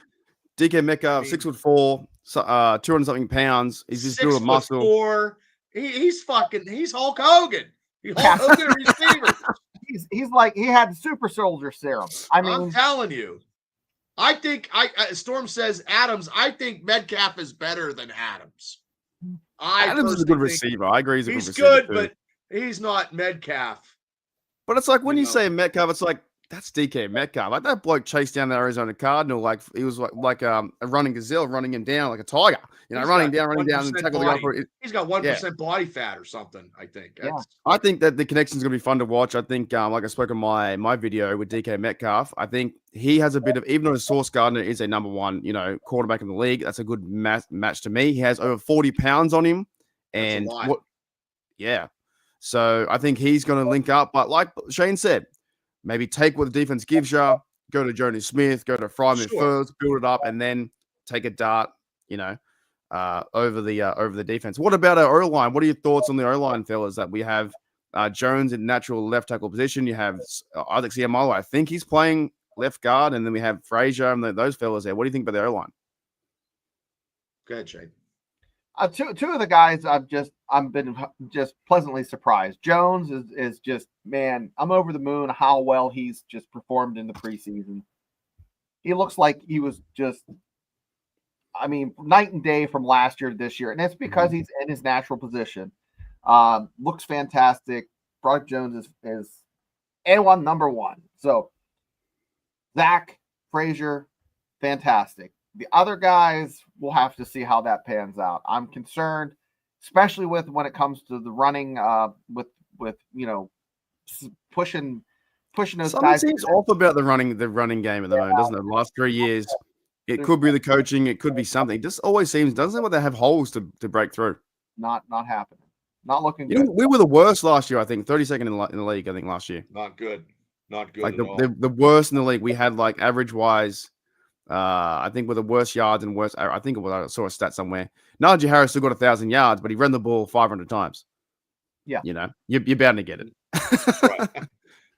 DK Metcalf, 6'4", 200 something pounds. He's just doing a muscle. 6'4". He's Hulk Hogan. He's Hulk Hogan receiver. He's like, he had the super soldier serum. I'm telling you. I think Storm says Adams. I think Metcalf is better than Adams. Adams is a good receiver. I agree. He's good, but he's not Metcalf. But it's like when you say Metcalf, it's like, that's DK Metcalf. Like, that bloke chased down the Arizona Cardinal like he was like a running gazelle, running him down like a tiger. Running down and tackle the upper. He's got 1% body fat or something, I think. I think that the connection is going to be fun to watch. I think, like I spoke in my video with DK Metcalf, I think he has a bit of, even though Sauce Gardner is a number one, quarterback in the league, that's a good match to me. He has over 40 pounds on him. And so I think he's going to link up. But like Shane said, maybe take what the defense gives you, go to Jonas Smith, go to Fryman first, build it up, and then take a dart, over the defense. What about our O-line? What are your thoughts on the O-line, fellas? That we have Jones in natural left tackle position. You have Isaac Seumalo. I think he's playing left guard, and then we have Frazier and those fellas there. What do you think about the O-line? Go ahead, Shane. Two of the guys I've been just pleasantly surprised. Jones is just, man, I'm over the moon how well he's just performed in the preseason. He looks like he was just, night and day from last year to this year, and it's because he's in his natural position. Looks fantastic. Brock Jones is A1 number one. So Zach, Frazier, fantastic. The other guys, we'll have to see how that pans out. I'm concerned, especially when it comes to the running, with pushing those Something guys. Seems off about the running game at the moment, doesn't it? The last 3 years, it could be the coaching, it could be something. It just always seems, doesn't it, they have holes to break through? Not happening. Not looking good. We were the worst last year, I think. 32nd in the league, I think, last year. Not good. Not good like at all. The worst in the league. We had, like, average-wise, I think we're the worst yards and worst. I think I saw a stat somewhere. Najee Harris still got 1,000 yards, but he ran the ball 500 times. Yeah. You're bound to get it. Right.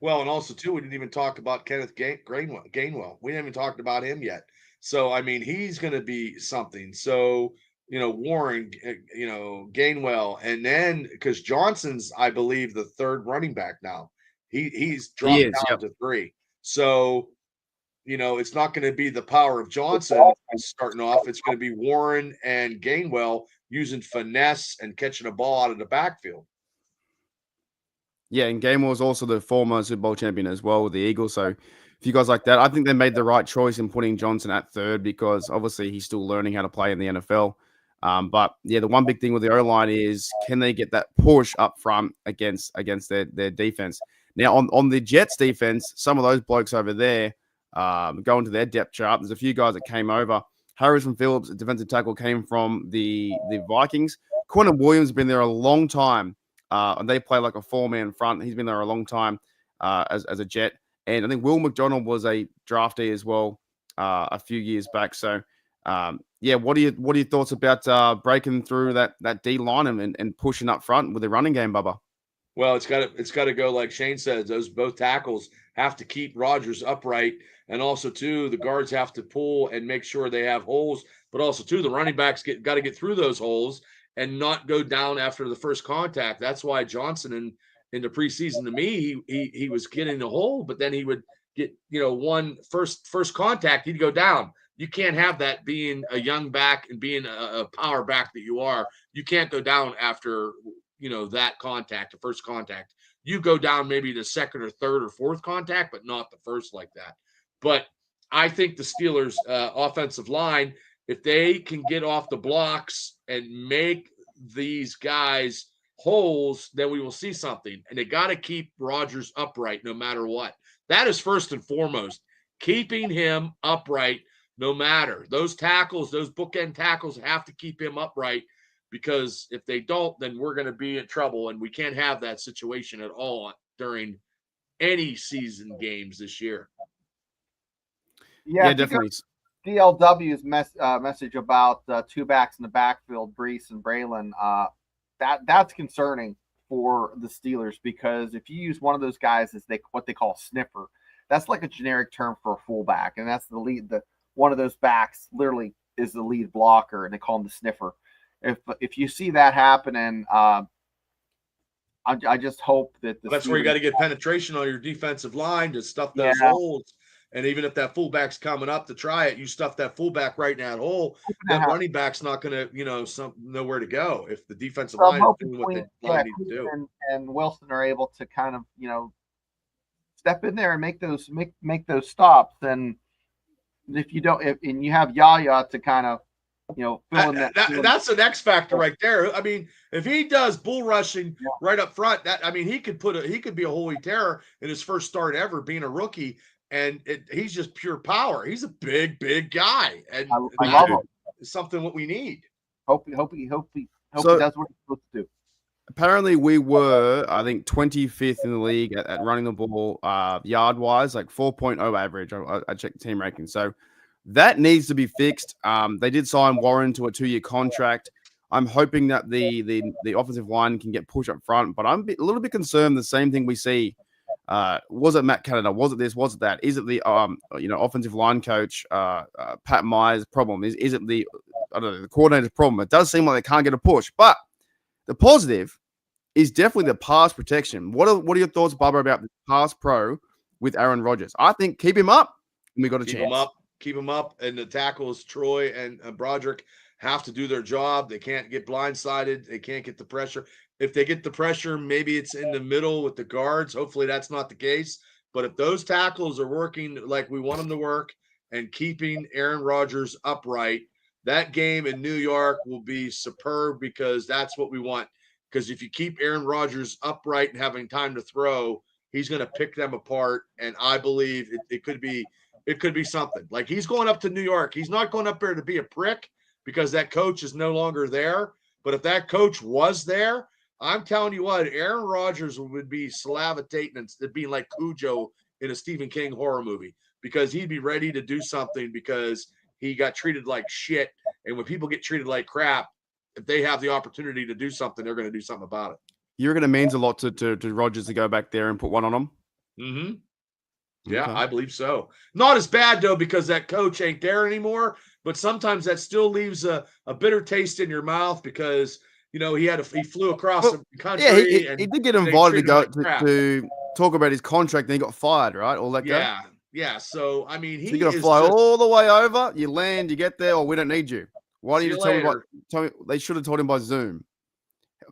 Well, and also too, we didn't even talk about Kenneth Gainwell. We haven't even talked about him yet. So I mean, he's going to be something. So Warren, Gainwell, and then because Johnson's, I believe, the third running back now. He's He dropped is. down Yep. to 3. So it's not going to be the power of Johnson starting off. It's going to be Warren and Gainwell using finesse and catching a ball out of the backfield. Yeah, and Gainwell was also the former Super Bowl champion as well with the Eagles. So if you guys like that, I think they made the right choice in putting Johnson at third because obviously he's still learning how to play in the NFL. But yeah, the one big thing with the O-line is can they get that push up front against their defense? Now on the Jets defense, some of those blokes over there going to their depth chart. There's a few guys that came over. Harrison Phillips, a defensive tackle, came from the Vikings. Quentin Williams has been there a long time. And they play like a 4-man front. He's been there a long time as a Jet. And I think Will McDonald was a draftee as well a few years back. So, yeah, what are your thoughts about breaking through that D line and pushing up front with the running game, Bubba? Well, it's got to go like Shane says. Those both tackles have to keep Rodgers upright, and also too the guards have to pull and make sure they have holes. But also too the running backs got to get through those holes and not go down after the first contact. That's why Johnson in the preseason to me he was getting the hole, but then he would get one first contact he'd go down. You can't have that being a young back and being a power back that you are. You can't go down after that contact, the first contact. You go down maybe the second or third or fourth contact, but not the first like that. But I think the Steelers offensive line, if they can get off the blocks and make these guys holes, then we will see something. And they got to keep Rodgers upright no matter what. That is first and foremost. Keeping him upright no matter. Those tackles, those bookend tackles have to keep him upright because if they don't, then we're going to be in trouble, and we can't have that situation at all during any season games this year. Yeah, definitely. DLW's message about 2 backs in the backfield, Brees and Braylon, that's concerning for the Steelers because if you use one of those guys as what they call a sniffer, that's like a generic term for a fullback, and that's the lead. One of those backs literally is the lead blocker, and they call him the sniffer. If you see that happening, I just hope that that's where you got to get penetration on your defensive line to stuff those holes. And even if that fullback's coming up to try it, you stuff that fullback right in that hole. That running back's not going to, nowhere to go if the defensive line is doing what the line needs to do. And Wilson are able to kind of, step in there and make those stops. And if you don't, and you have Yaya to kind of, fill in that's an X factor right there. I mean, if he does bull rushing right up front, he could be a holy terror in his first start ever being a rookie. And he's just pure power. He's a big guy, and I love him. Is something what we need. Hope he does what he's supposed to do. Apparently, we were, I think, 25th in the league at running the ball yard wise, like 4.0 average. I checked the team ranking, so that needs to be fixed. They did sign Warren to a 2-year contract. I'm hoping that the offensive line can get pushed up front, but I'm a little bit concerned. The same thing we see. Was it Matt Canada? Was it this? Was it that? Is it the offensive line coach Pat Myers' problem? Is it the coordinator's problem? It does seem like they can't get a push, but the positive is definitely the pass protection. What are your thoughts, Barbara, about the pass pro with Aaron Rodgers? I think keep him up, and we got a chance. Keep him up, and the tackles Troy and Broderick have to do their job. They can't get blindsided. They can't get the pressure. If they get the pressure, maybe it's in the middle with the guards. Hopefully that's not the case. But if those tackles are working like we want them to work and keeping Aaron Rodgers upright, that game in New York will be superb because that's what we want. Because if you keep Aaron Rodgers upright and having time to throw, he's going to pick them apart. And I believe it could be something. Like he's going up to New York. He's not going up there to be a prick because that coach is no longer there. But if that coach was there, I'm telling you what, Aaron Rodgers would be salivating and being like Cujo in a Stephen King horror movie because he'd be ready to do something because he got treated like shit. And when people get treated like crap, if they have the opportunity to do something, they're going to do something about it. You reckon it means a lot to Rodgers to go back there and put one on him? Mm-hmm. Yeah, Okay. I believe so. Not as bad though, because that coach ain't there anymore. But sometimes that still leaves a bitter taste in your mouth because he flew across Well, the yeah, country he and did get they invited to treated him go like crap. to talk about his contract, then he got fired, right? Or let go. Yeah. So I mean, So he you're gonna is fly just all the way over. You land, you get there, or we don't need you. Why see don't you you tell me later. tell me? They should have told him by Zoom.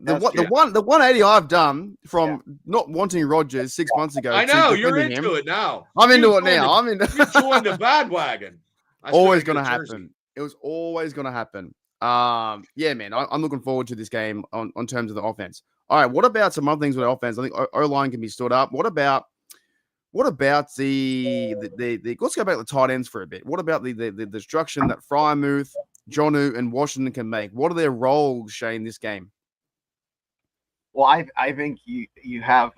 The That's true. 180 I've done from not wanting Rodgers 6 months ago I to know you're defending into him. it now. I'm into You it now. I'm into. You joined the bandwagon. I still Always gotta going get to a jersey. happen. It was always going to happen. Yeah, man, I'm looking forward to this game on terms of the offense. All right, what about some other things with the offense? I think O-line can be stood up. What about the let's go back to the tight ends for a bit. What about the destruction that Frymouth, Jonnu, and Washington can make? What are their roles, Shane, this game? Well, I think you have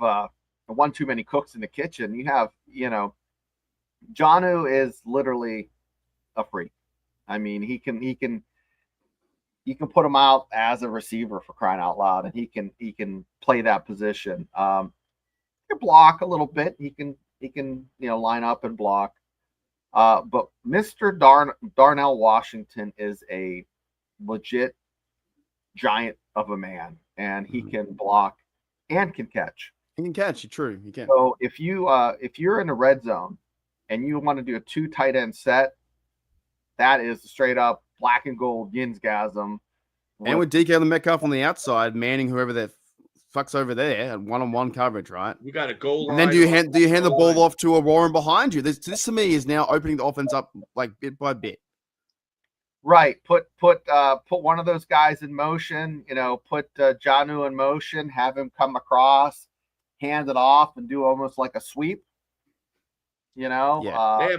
one too many cooks in the kitchen. You have Jonnu is literally a freak. I mean, he can put him out as a receiver for crying out loud, and he can play that position. He can block a little bit. He can line up and block. But Mr. Darnell Washington is a legit giant of a man, and he can block and can catch. He can catch. True, he can. So if you're in the red zone and you want to do a 2 tight end set, that is straight up black and gold yinsgasm. And with DK the Metcalf on the outside, manning whoever that fucks over there at one-on-one coverage, right? We got a goal line. And then do you hand the ball off to a Warren behind you? This to me is now opening the offense up like bit by bit. Right. Put one of those guys in motion. Put Jonnu in motion. Have him come across, hand it off, and do almost like a sweep. Yeah. They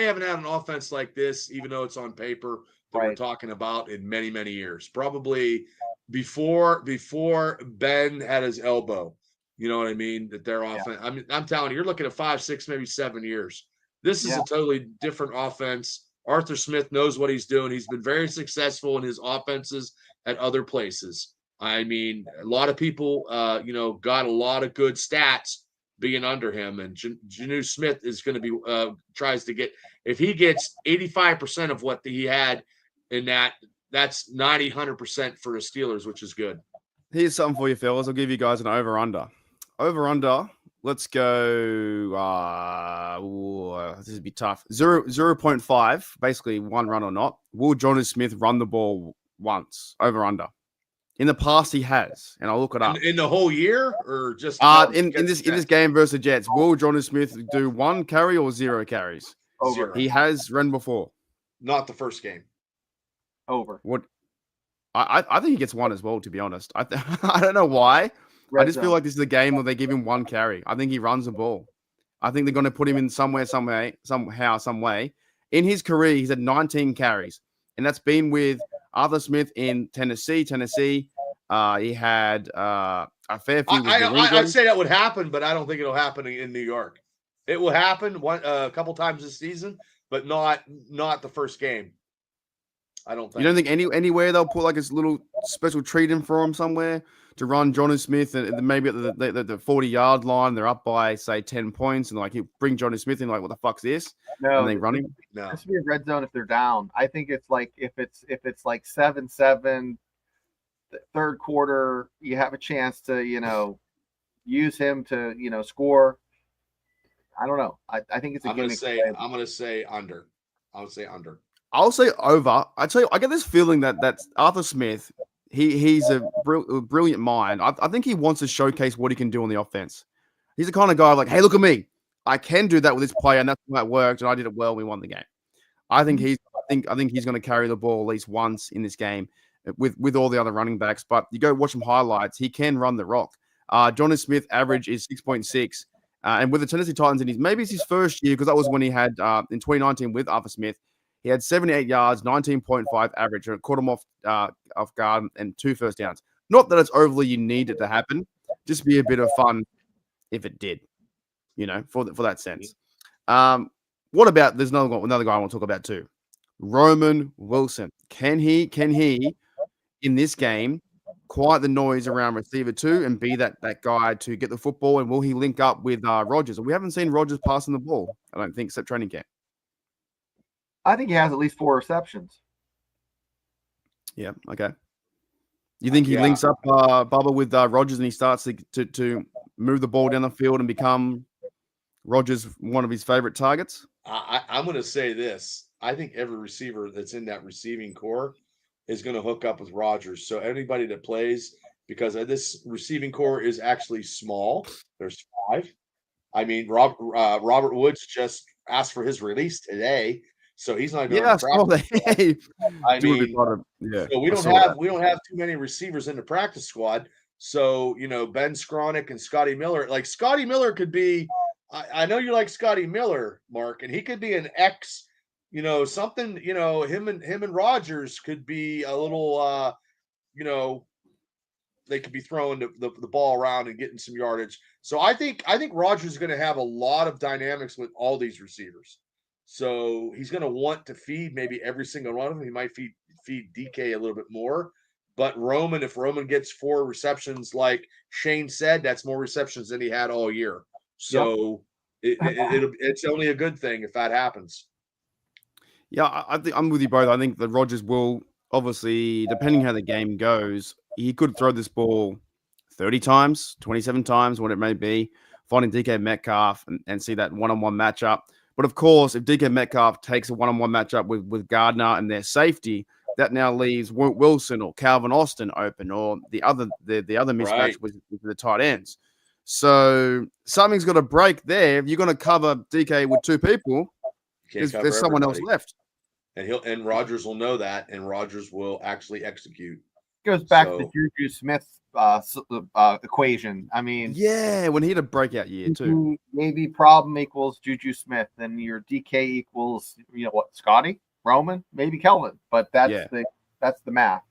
haven't had an offense like this, even though it's on paper, that Right. we're talking about in many, many years. Probably before Ben had his elbow. You know what I mean? That their offense. I mean, I'm telling you, you're looking at 5, 6, maybe 7 years. This is a totally different offense. Arthur Smith knows what he's doing. He's been very successful in his offenses at other places. I mean, a lot of people, got a lot of good stats being under him, and Jonnu Smith is going to be tries to get, if he gets 85% of what he had in that's 100% for the Steelers, which is good. Here's something for you, fellas. I'll give you guys an over-under. Over-under. Let's go. This would be tough. 0.5, basically one run or not. Will Jonnu Smith run the ball once? Over-under. In the past, he has, and I'll look it up. In the whole year, or just in this game versus the Jets, will Jonnu Smith do 1 carry or 0 carries? Over. He has run before. Not the first game. Over. What? I think he gets 1 as well. To be honest, I don't know why. I just feel like this is a game where they give him 1 carry. I think he runs the ball. I think they're going to put him in somehow, some way. In his career, he's had 19 carries, and that's been with Arthur Smith in Tennessee. He had a fair few. I'd say that would happen, but I don't think it'll happen in New York. It will happen a couple times this season, but not the first game. I don't think. You don't think anywhere they'll put like a little special treat in for him somewhere to run Jonnu Smith, and maybe at the 40-yard line they're up by say 10 points, and like he'll bring Jonnu Smith in, like, what the fuck's this? No, and they run him. No, it should be a red zone if they're down. I think it's like if it's like 7-7, third quarter, you have a chance to use him to score. I don't know. I think it's a gimmick. I'm gonna say under. I would say under. I'll say over. I tell you, I get this feeling that Arthur Smith. He's a brilliant mind. I think he wants to showcase what he can do on the offense. He's the kind of guy like, hey, look at me. I can do that with this player, and that's why it worked, and I did it well. We won the game. I think he's going to carry the ball at least once in this game with all the other running backs. But you go watch some highlights. He can run the rock. Jonnu Smith average is 6.6, and with the Tennessee Titans, and maybe it's his first year because that was when he had in 2019 with Arthur Smith. He had 78 yards, 19.5 average, and it caught him off guard and 2 first downs. Not that it's overly you need it to happen, just be a bit of fun if it did, for that sense. What about there's another guy I want to talk about too, Roman Wilson. Can he in this game quiet the noise around receiver 2 and be that guy to get the football? And will he link up with Rodgers? We haven't seen Rodgers passing the ball, I don't think, except training camp. I think he has at least 4 receptions. Yeah, okay. You think he links up Bubba with Rodgers and he starts to move the ball down the field and become Rodgers one of his favorite targets? I'm going to say this. I think every receiver that's in that receiving core is going to hook up with Rodgers. So anybody that plays, because this receiving core is actually small. There's 5. I mean, Robert Woods just asked for his release today, so he's not even on the practice squad. I mean, so we don't have too many receivers in the practice squad. So Ben Skronik and Scotty Miller. Like Scotty Miller could be. I know you like Scotty Miller, Mark, and he could be an ex. Something. Him and Rodgers could be a little. They could be throwing the ball around and getting some yardage. So I think Rodgers is going to have a lot of dynamics with all these receivers. So he's going to want to feed maybe every single one of them. He might feed DK a little bit more. But if Roman gets 4 receptions, like Shane said, that's more receptions than he had all year. So it's only a good thing if that happens. Yeah, I think I'm with you both. I think that Rodgers will, obviously, depending how the game goes, he could throw this ball 30 times, 27 times, what it may be, finding DK Metcalf and see that one-on-one matchup. But of course, if DK Metcalf takes a one-on-one matchup with Gardner and their safety, that now leaves Wilson or Calvin Austin open, or the other mismatch with the tight ends. So something's got to break there. If you're going to cover DK with 2 people, there's someone else left. And Rodgers will know that, and Rodgers will actually execute. Goes back to the Juju Smith equation. I mean, when he had a breakout year too. Maybe problem equals Juju Smith, and your DK equals Scotty, Roman, maybe Kelvin. But that's the math.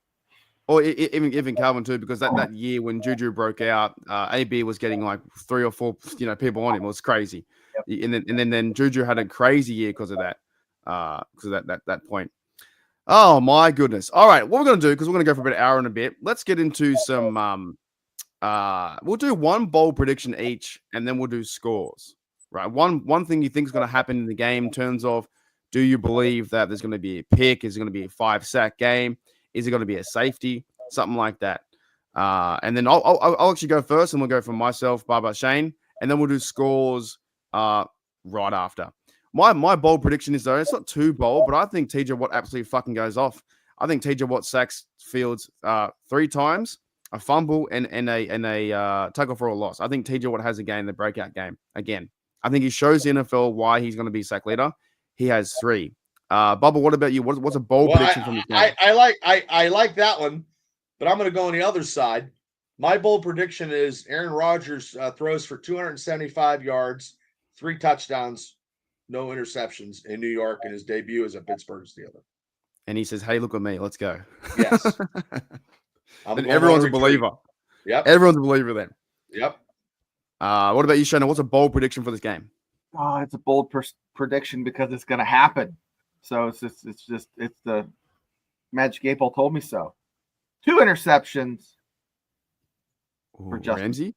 Or even Calvin too, because that year when Juju broke out, AB was getting like 3 or 4 people on him. It was crazy. Yep. And then Juju had a crazy year because of that. Because of that point. Oh my goodness! All right, what we're gonna do, because we're gonna go for about an hour and a bit. Let's get into some. We'll do one bold prediction each, and then we'll do scores. Right, one thing you think is gonna happen in the game in terms of, do you believe that there's gonna be a pick? Is it gonna be a 5-sack game? Is it gonna be a safety? Something like that. And then I'll actually go first, and we'll go from myself, Baba, Shane, and then we'll do scores right after. My bold prediction is, though, it's not too bold, but I think TJ Watt absolutely fucking goes off. I think TJ Watt sacks Fields 3 times, a fumble, and a tackle for a loss. I think TJ Watt has a game, the breakout game again. I think he shows the NFL why he's going to be sack leader. He has 3. Bubba, what about you? What's a bold prediction from this game? I like that one, but I'm going to go on the other side. My bold prediction is Aaron Rodgers throws for 275 yards, 3 touchdowns, no interceptions in New York in his debut as a Pittsburgh Steeler. And he says, "Hey, look at me. Let's go." Yes. Then everyone's a believer. Yep. Everyone's a believer then. Yep. What about you, Shana? What's a bold prediction for this game? Oh, it's a bold prediction because it's going to happen. So it's the Magic 8 Ball told me so. 2 interceptions for Ramsey.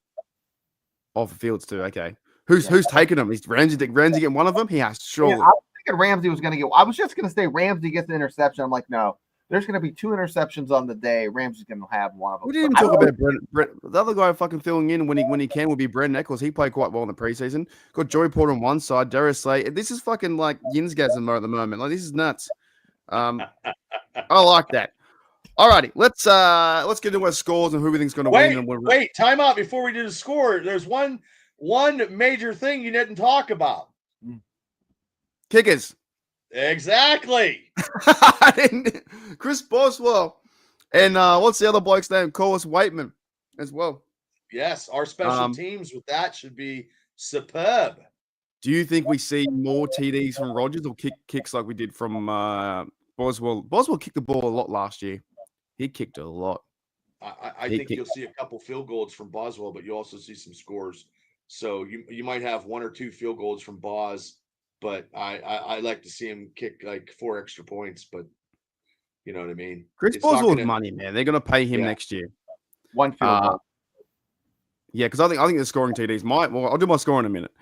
Oh, for Fields too. Okay. Who's taking him? Is Ramsey getting one of them? He has, surely. Yeah, I was thinking Ramsey was going to get. I was just going to say Ramsey gets the interception. I'm like, no, there's going to be 2 interceptions on the day. Ramsey's going to have one of them. We didn't talk about Brent. The other guy fucking filling in when he can will be Brent Eccles. He played quite well in the preseason. Got Joey Porter on one side, Darius Slay. This is fucking like Yinsgasm at the moment. Like, this is nuts. I like that. All righty, let's get into our scores and who we think's going to win. And wait, time out before we do the score. There's one major thing you didn't talk about. Kickers. Exactly. I didn't. Chris Boswell. And what's the other bloke's name? Corliss Waitman as well. Yes, our special teams with that should be superb. Do you think we see more TDs from Rodgers or kicks like we did from Boswell? Boswell kicked the ball a lot last year. He kicked a lot. I think you'll see a couple field goals from Boswell, but you also see some scores. So you might have 1 or 2 field goals from Boz, but I like to see him kick like 4 extra points. But you know what I mean. Chris Boswell's money, man. They're going to pay him next year. One field goal. Yeah, because I think the scoring TDs might. Well, I'll do my score in a minute.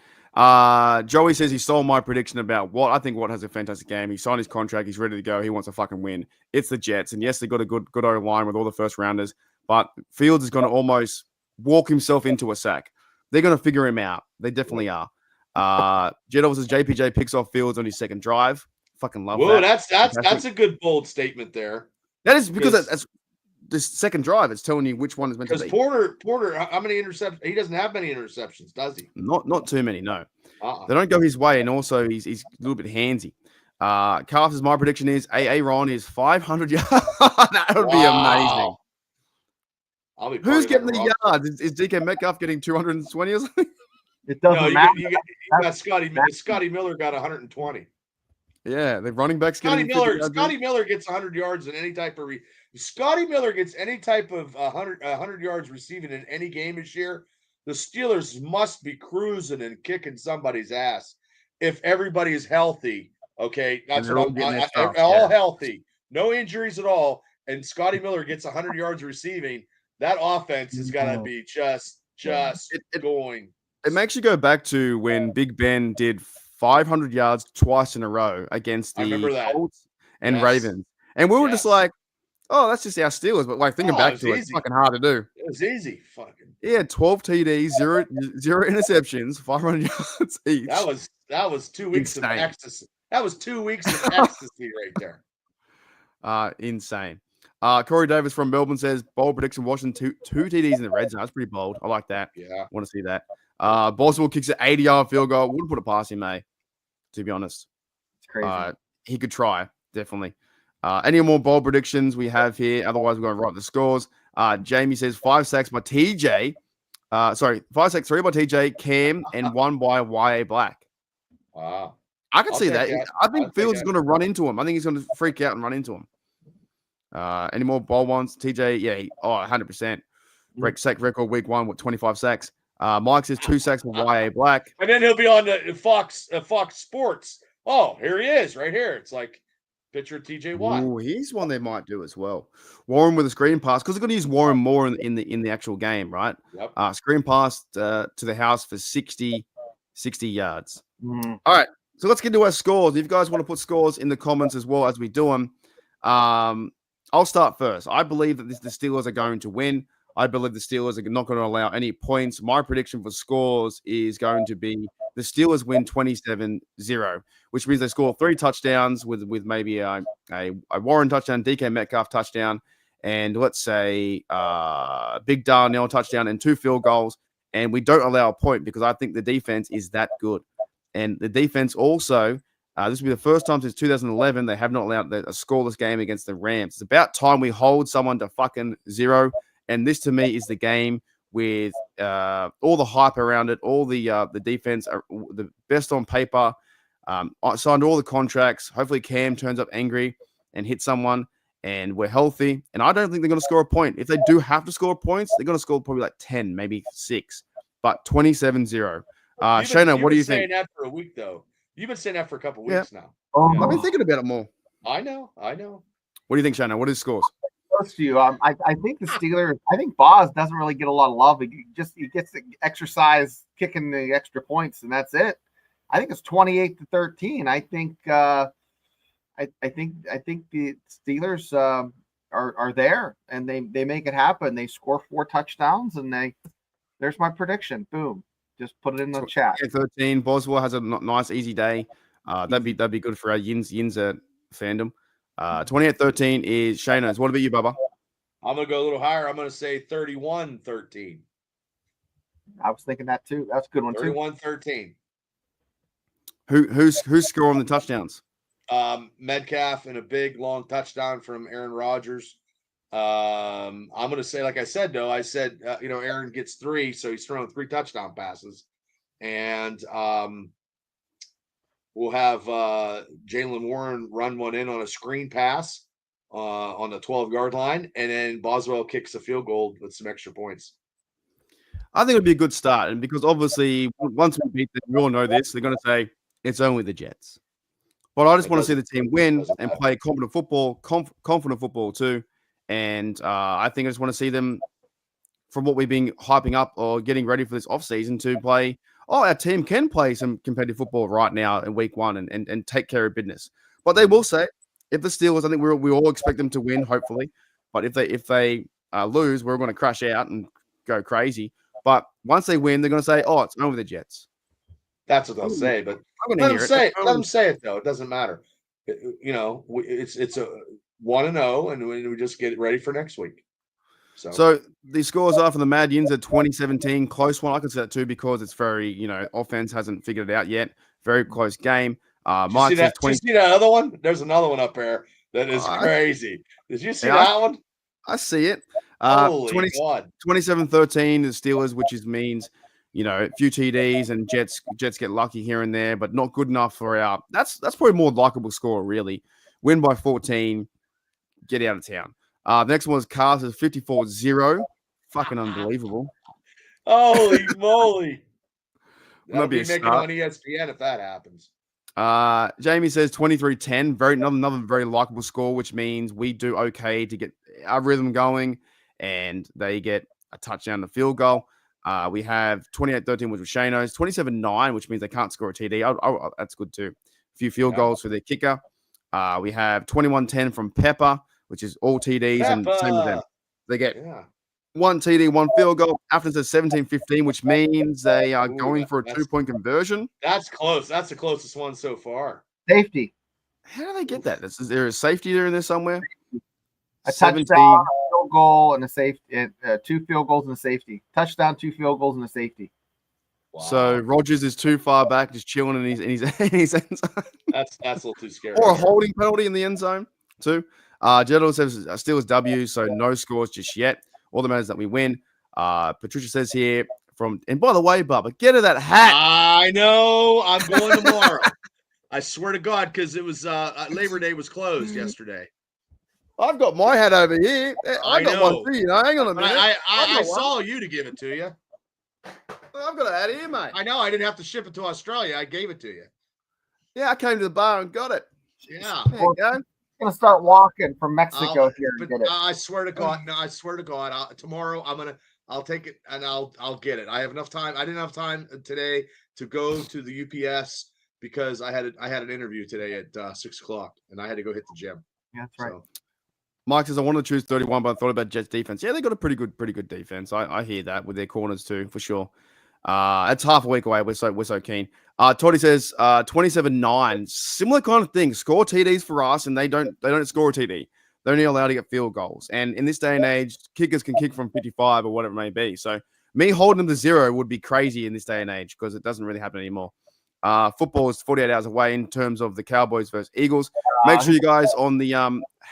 Joey says he stole my prediction about Watt. I think Watt has a fantastic game. He signed his contract. He's ready to go. He wants to fucking win. It's the Jets, and yes, they got a good O line with all the first rounders, but Fields is going to almost walk himself into a sack. They're going to figure him out. They definitely are. Jedel says JPJ picks off Fields on his second drive. Fucking love that. That's a good bold statement there. That is because that's this second drive. It's telling you which one is meant to be. Because Porter, how many interceptions? He doesn't have many interceptions, does he? Not too many, no. They don't go his way, and also he's a little bit handsy. Carl says my prediction is Ron is 500 yards. That would be amazing. Who's getting the yards? Is DK Metcalf getting 220 or something? It doesn't matter. You got Scotty Miller got 120. Yeah, the running backs Scotty Miller gets 100 yards in any type of Scotty Miller gets any type of 100 yards receiving in any game this year. The Steelers must be cruising and kicking somebody's ass if everybody is healthy. Okay, that's what I'm all healthy, no injuries at all, and Scotty Miller gets 100 yards receiving. That offense is gonna be just going. It makes you go back to when Big Ben did 500 yards twice in a row against the Colts and Ravens. And we were just like, oh, that's just our Steelers. But like thinking back to it, it's fucking hard to do. It was easy. Fucking. Yeah, 12 TDs, zero interceptions, 500 yards each. That was 2 weeks of ecstasy. That was 2 weeks of ecstasy right there. Insane. Corey Davis from Melbourne says, bold prediction, Washington, two TDs in the red zone. That's pretty bold. I like that. Yeah. Want to see that. Boswell kicks an 80-yard field goal. Wouldn't put it past him, mate, to be honest. It's crazy. He could try, definitely. Any more bold predictions we have here? Otherwise, we're going to write the scores. Jamie says 5 sacks by TJ. 5 sacks, 3 by TJ, Cam, and 1 by YA Black. Wow. I can see that. I think Fields is going to run into him. I think he's going to freak out and run into him. Any more bold ones? TJ, 100%. Break sack record week 1 with 25 sacks. Mike says 2 sacks with YA Black. And then he'll be on the Fox Sports. Oh, here he is right here. It's like picture of TJ Watt. Oh, he's one they might do as well. Warren with a screen pass because they're going to use Warren more in the actual game, right? Yep. Screen pass to the house for 60 yards. Mm-hmm. All right, so let's get to our scores. If you guys want to put scores in the comments as well as we do them, I'll start first. I believe that the Steelers are going to win. I believe the Steelers are not going to allow any points. My prediction for scores is going to be the Steelers win 27-0, which means they score 3 touchdowns with maybe a Warren touchdown, DK Metcalf touchdown, and let's say Big Darnell touchdown and 2 field goals. And we don't allow a point because I think the defense is that good. And the defense also, this will be the first time since 2011 they have not allowed a scoreless game against the Rams. It's about time we hold someone to fucking 0. And this, to me, is the game with all the hype around it, all the defense, the best on paper. I signed all the contracts. Hopefully Cam turns up angry and hits someone, and we're healthy. And I don't think they're going to score a point. If they do have to score points, they're going to score probably like 10, maybe 6. But 27-0. Shayna, what do you think? You've been saying that for a week, though. You've been saying that for a couple weeks now. I've been thinking about it more. I know. What do you think, Shayna? What are the scores? To you, I think the Steelers. I think Boz doesn't really get a lot of love. He gets the exercise kicking the extra points, and that's it. I think it's 28-13. I think the Steelers are there, and they make it happen. They score 4 touchdowns, and there's my prediction. Boom. Just put it in the chat. 13. Boswell has a nice, easy day. That'd be good for our Yins fandom. 28-13 is Shayna's. What about you, Bubba? I'm going to go a little higher. I'm going to say 31-13. I was thinking that too. That's a good one, 31-13. Who's scoring the touchdowns? Metcalf and a big, long touchdown from Aaron Rodgers. I'm going to say, like I said, though, Aaron gets 3, so he's throwing 3 touchdown passes. And we'll have Jaylen Warren run one in on a screen pass on the 12-yard line, and then Boswell kicks a field goal with some extra points. I think it'd be a good start, and because obviously once we beat them, we all know this. They're going to say it's only the Jets, but I just want to see the team win and play confident football too. And I think I just want to see them from what we've been hyping up or getting ready for this offseason to play. Oh, our team can play some competitive football right now in week 1 and take care of business. But they will say, if the Steelers, I think we all expect them to win, hopefully. But if they lose, we're going to crash out and go crazy. But once they win, they're going to say, "Oh, it's over the Jets." That's what they'll say. But I'm let going them to say hear it. Let them say it though. It doesn't matter. It's a 1-0, and we just get ready for next week. So the scores are for the Mad Yins at 2017, close one. I can see that too because it's very, offense hasn't figured it out yet. Very close game. Mike says 20. Did you see that other one? There's another one up there that is crazy. Did you see that one? I see it. Holy God. 27-13, the Steelers, which means, a few TDs and Jets get lucky here and there, but not good enough for our. That's probably more likable score, really. Win by 14, get out of town. The next one was Cars is 54-0. Fucking unbelievable. Holy moly. That'll be making on ESPN if that happens. Jamie says 23-10. Another very likable score, which means we do okay to get our rhythm going, and they get a touchdown and a field goal. We have 28-13, which was Shano's. 27-9, which means they can't score a TD. That's good too. A few field goals for their kicker. We have 21-10 from Pepper, which is all TDs and same with them. They get one TD, one field goal. Athens says 17-15, which means they are going for a 2-point conversion. That's close. That's the closest one so far. Safety. How do they get that? Is there a safety there in there somewhere? A touchdown, a field goal, and a safety. 2 field goals and a safety. Touchdown, 2 field goals and a safety. Wow. So Rodgers is too far back, just chilling in his end zone. That's a little too scary. Or a holding penalty in the end zone too. Jeddo says Steelers W, so no scores just yet. All that matters is that we win. Patricia says here and by the way, Bubba, get her that hat. I know. I'm going tomorrow. I swear to God, because it was Labor Day was closed yesterday. I've got my hat over here. I got one too. Hang on a minute. I saw you to give it to you. I've got a hat here, mate. I know. I didn't have to ship it to Australia. I gave it to you. Yeah, I came to the bar and got it. Yeah. There you go. I'm gonna start walking from Mexico here and get it. I swear to God, tomorrow I'll take it and I'll get it. I have enough time. I didn't have time today to go to the UPS because I had an interview today at 6:00 and I had to go hit the gym. Yeah, that's right. So. Mike says I wanted to choose 31, but I thought about Jets defense. Yeah, they got a pretty good defense. I hear that with their corners too, for sure. It's half a week away. We're so keen. Toddy says 27-9. Similar kind of thing. Score TDs for us, and they don't score a TD. They're only allowed to get field goals. And in this day and age, kickers can kick from 55 or whatever it may be. So me holding them to 0 would be crazy in this day and age because it doesn't really happen anymore. Football is 48 hours away in terms of the Cowboys versus Eagles. Make sure you guys on the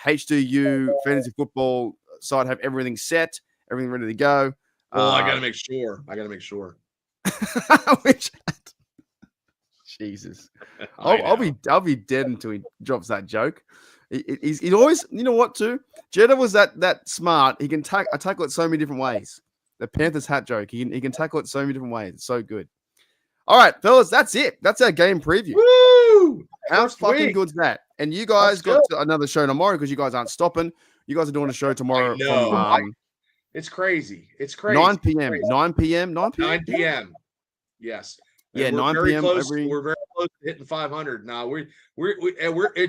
H2U fantasy football side have everything set, everything ready to go. Well, I got to make sure. Jesus, I'll be dead until he drops that joke. He always, you know what? Too, Jeddah was that smart. He can tackle it so many different ways. The Panthers hat joke. He can tackle it so many different ways. It's so good. All right, fellas, that's it. That's our game preview. Woo! How fucking good's that? And you guys got another show tomorrow because you guys aren't stopping. You guys are doing a show tomorrow. It's crazy. 9 p.m. 9 p.m. 9 p.m. Yes. Yeah, 9 p.m. We're very close to hitting 500 now. We're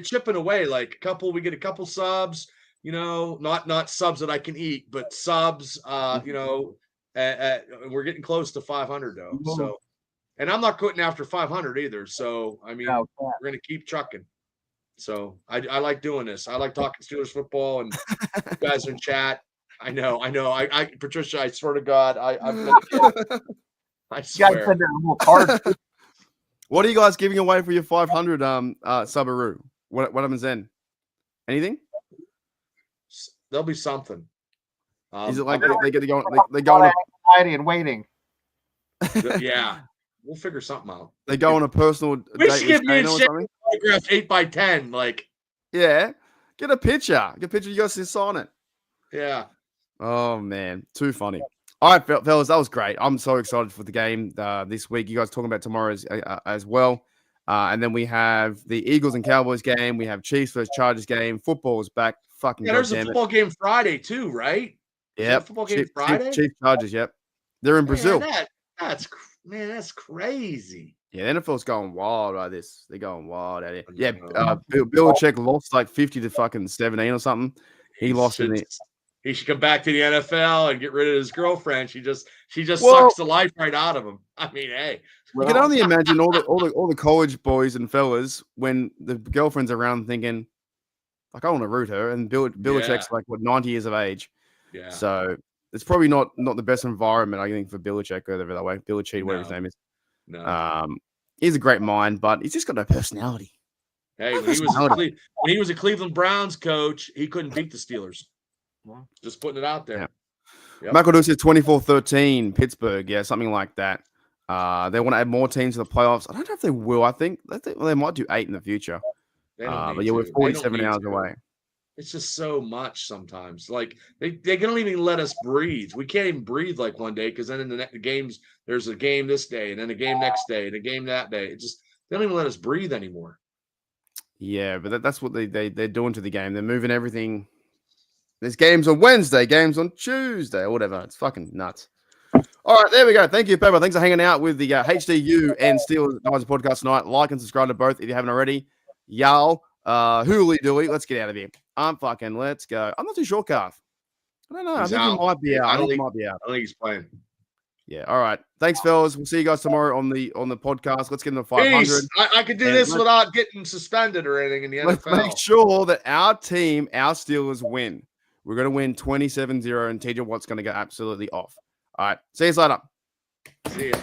chipping away. Like we get a couple subs. Not subs that I can eat, but subs. We're getting close to 500 though. Mm-hmm. So, and I'm not quitting after 500 either. So we're gonna keep trucking. So I like doing this. I like talking Steelers football, and you guys in chat. I know. I Patricia, I swear to God, I swear. What are you guys giving away for your 500 Subaru? What happens then? Anything? There'll be something. Is it like they get to go? They go on anxiety and waiting. Yeah, we'll figure something out. They go on a personal. We should give you a autograph 8x10. Like, yeah, get a picture. Get a picture. You guys can sign it. Yeah. Oh man, too funny. All right, fellas, that was great. I'm so excited for the game this week. You guys talking about tomorrow as well. And then we have the Eagles and Cowboys game. We have Chiefs versus Chargers game. Football is back. Fucking there's a football game Friday too, right? Yep. Football game Friday. Chief Chargers. Yep. They're in Brazil. That's crazy. Yeah, the NFL's going wild like this. They're going wild at it. Yeah, Belichick lost like 50 to fucking 17 or something. He lost in it. He should come back to the NFL and get rid of his girlfriend. She just sucks the life right out of him. I mean, hey, you can only imagine all the college boys and fellas when the girlfriend's around thinking, like, I want to root her, and Belichick's like 90 years of age. Yeah. So it's probably not the best environment, I think, for Belichick or that way. Belichick, whatever his name is. No. He's a great mind, but he's just got no personality. Hey, when he was a Cleveland Browns coach, he couldn't beat the Steelers. Just putting it out there. Yeah. Yep. Michael Deuce says 24-13 Pittsburgh. Yeah, something like that. They want to add more teams to the playoffs. I don't know if they will. I think they might do 8 in the future. But yeah, we're 47 hours away. It's just so much sometimes. Like they don't even let us breathe. We can't even breathe like one day because then in the games there's a game this day and then a game next day and a game that day. They don't even let us breathe anymore. Yeah, but that's what they're doing to the game. They're moving everything. There's games on Wednesday, games on Tuesday, or whatever. It's fucking nuts. All right, there we go. Thank you, Pepper. Thanks for hanging out with the HDU and Steelers podcast tonight. Like and subscribe to both if you haven't already. Y'all. Hooly dooly, let's get out of here. Let's go. I'm not too sure, Carf. I don't know. I think he might be out. I think he might be out. I think he's playing. Yeah. All right. Thanks, fellas. We'll see you guys tomorrow on the podcast. Let's get into 500. I could do this without getting suspended or anything in the NFL. Let's make sure that our team, our Steelers, win. We're going to win 27-0, and TJ Watt's going to go absolutely off. All right. See you later. See ya.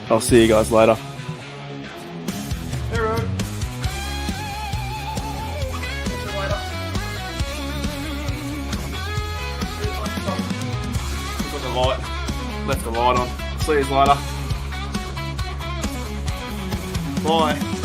I'll see you guys later. Hey, Road. Got the light. Left the light on. See you later. Bye.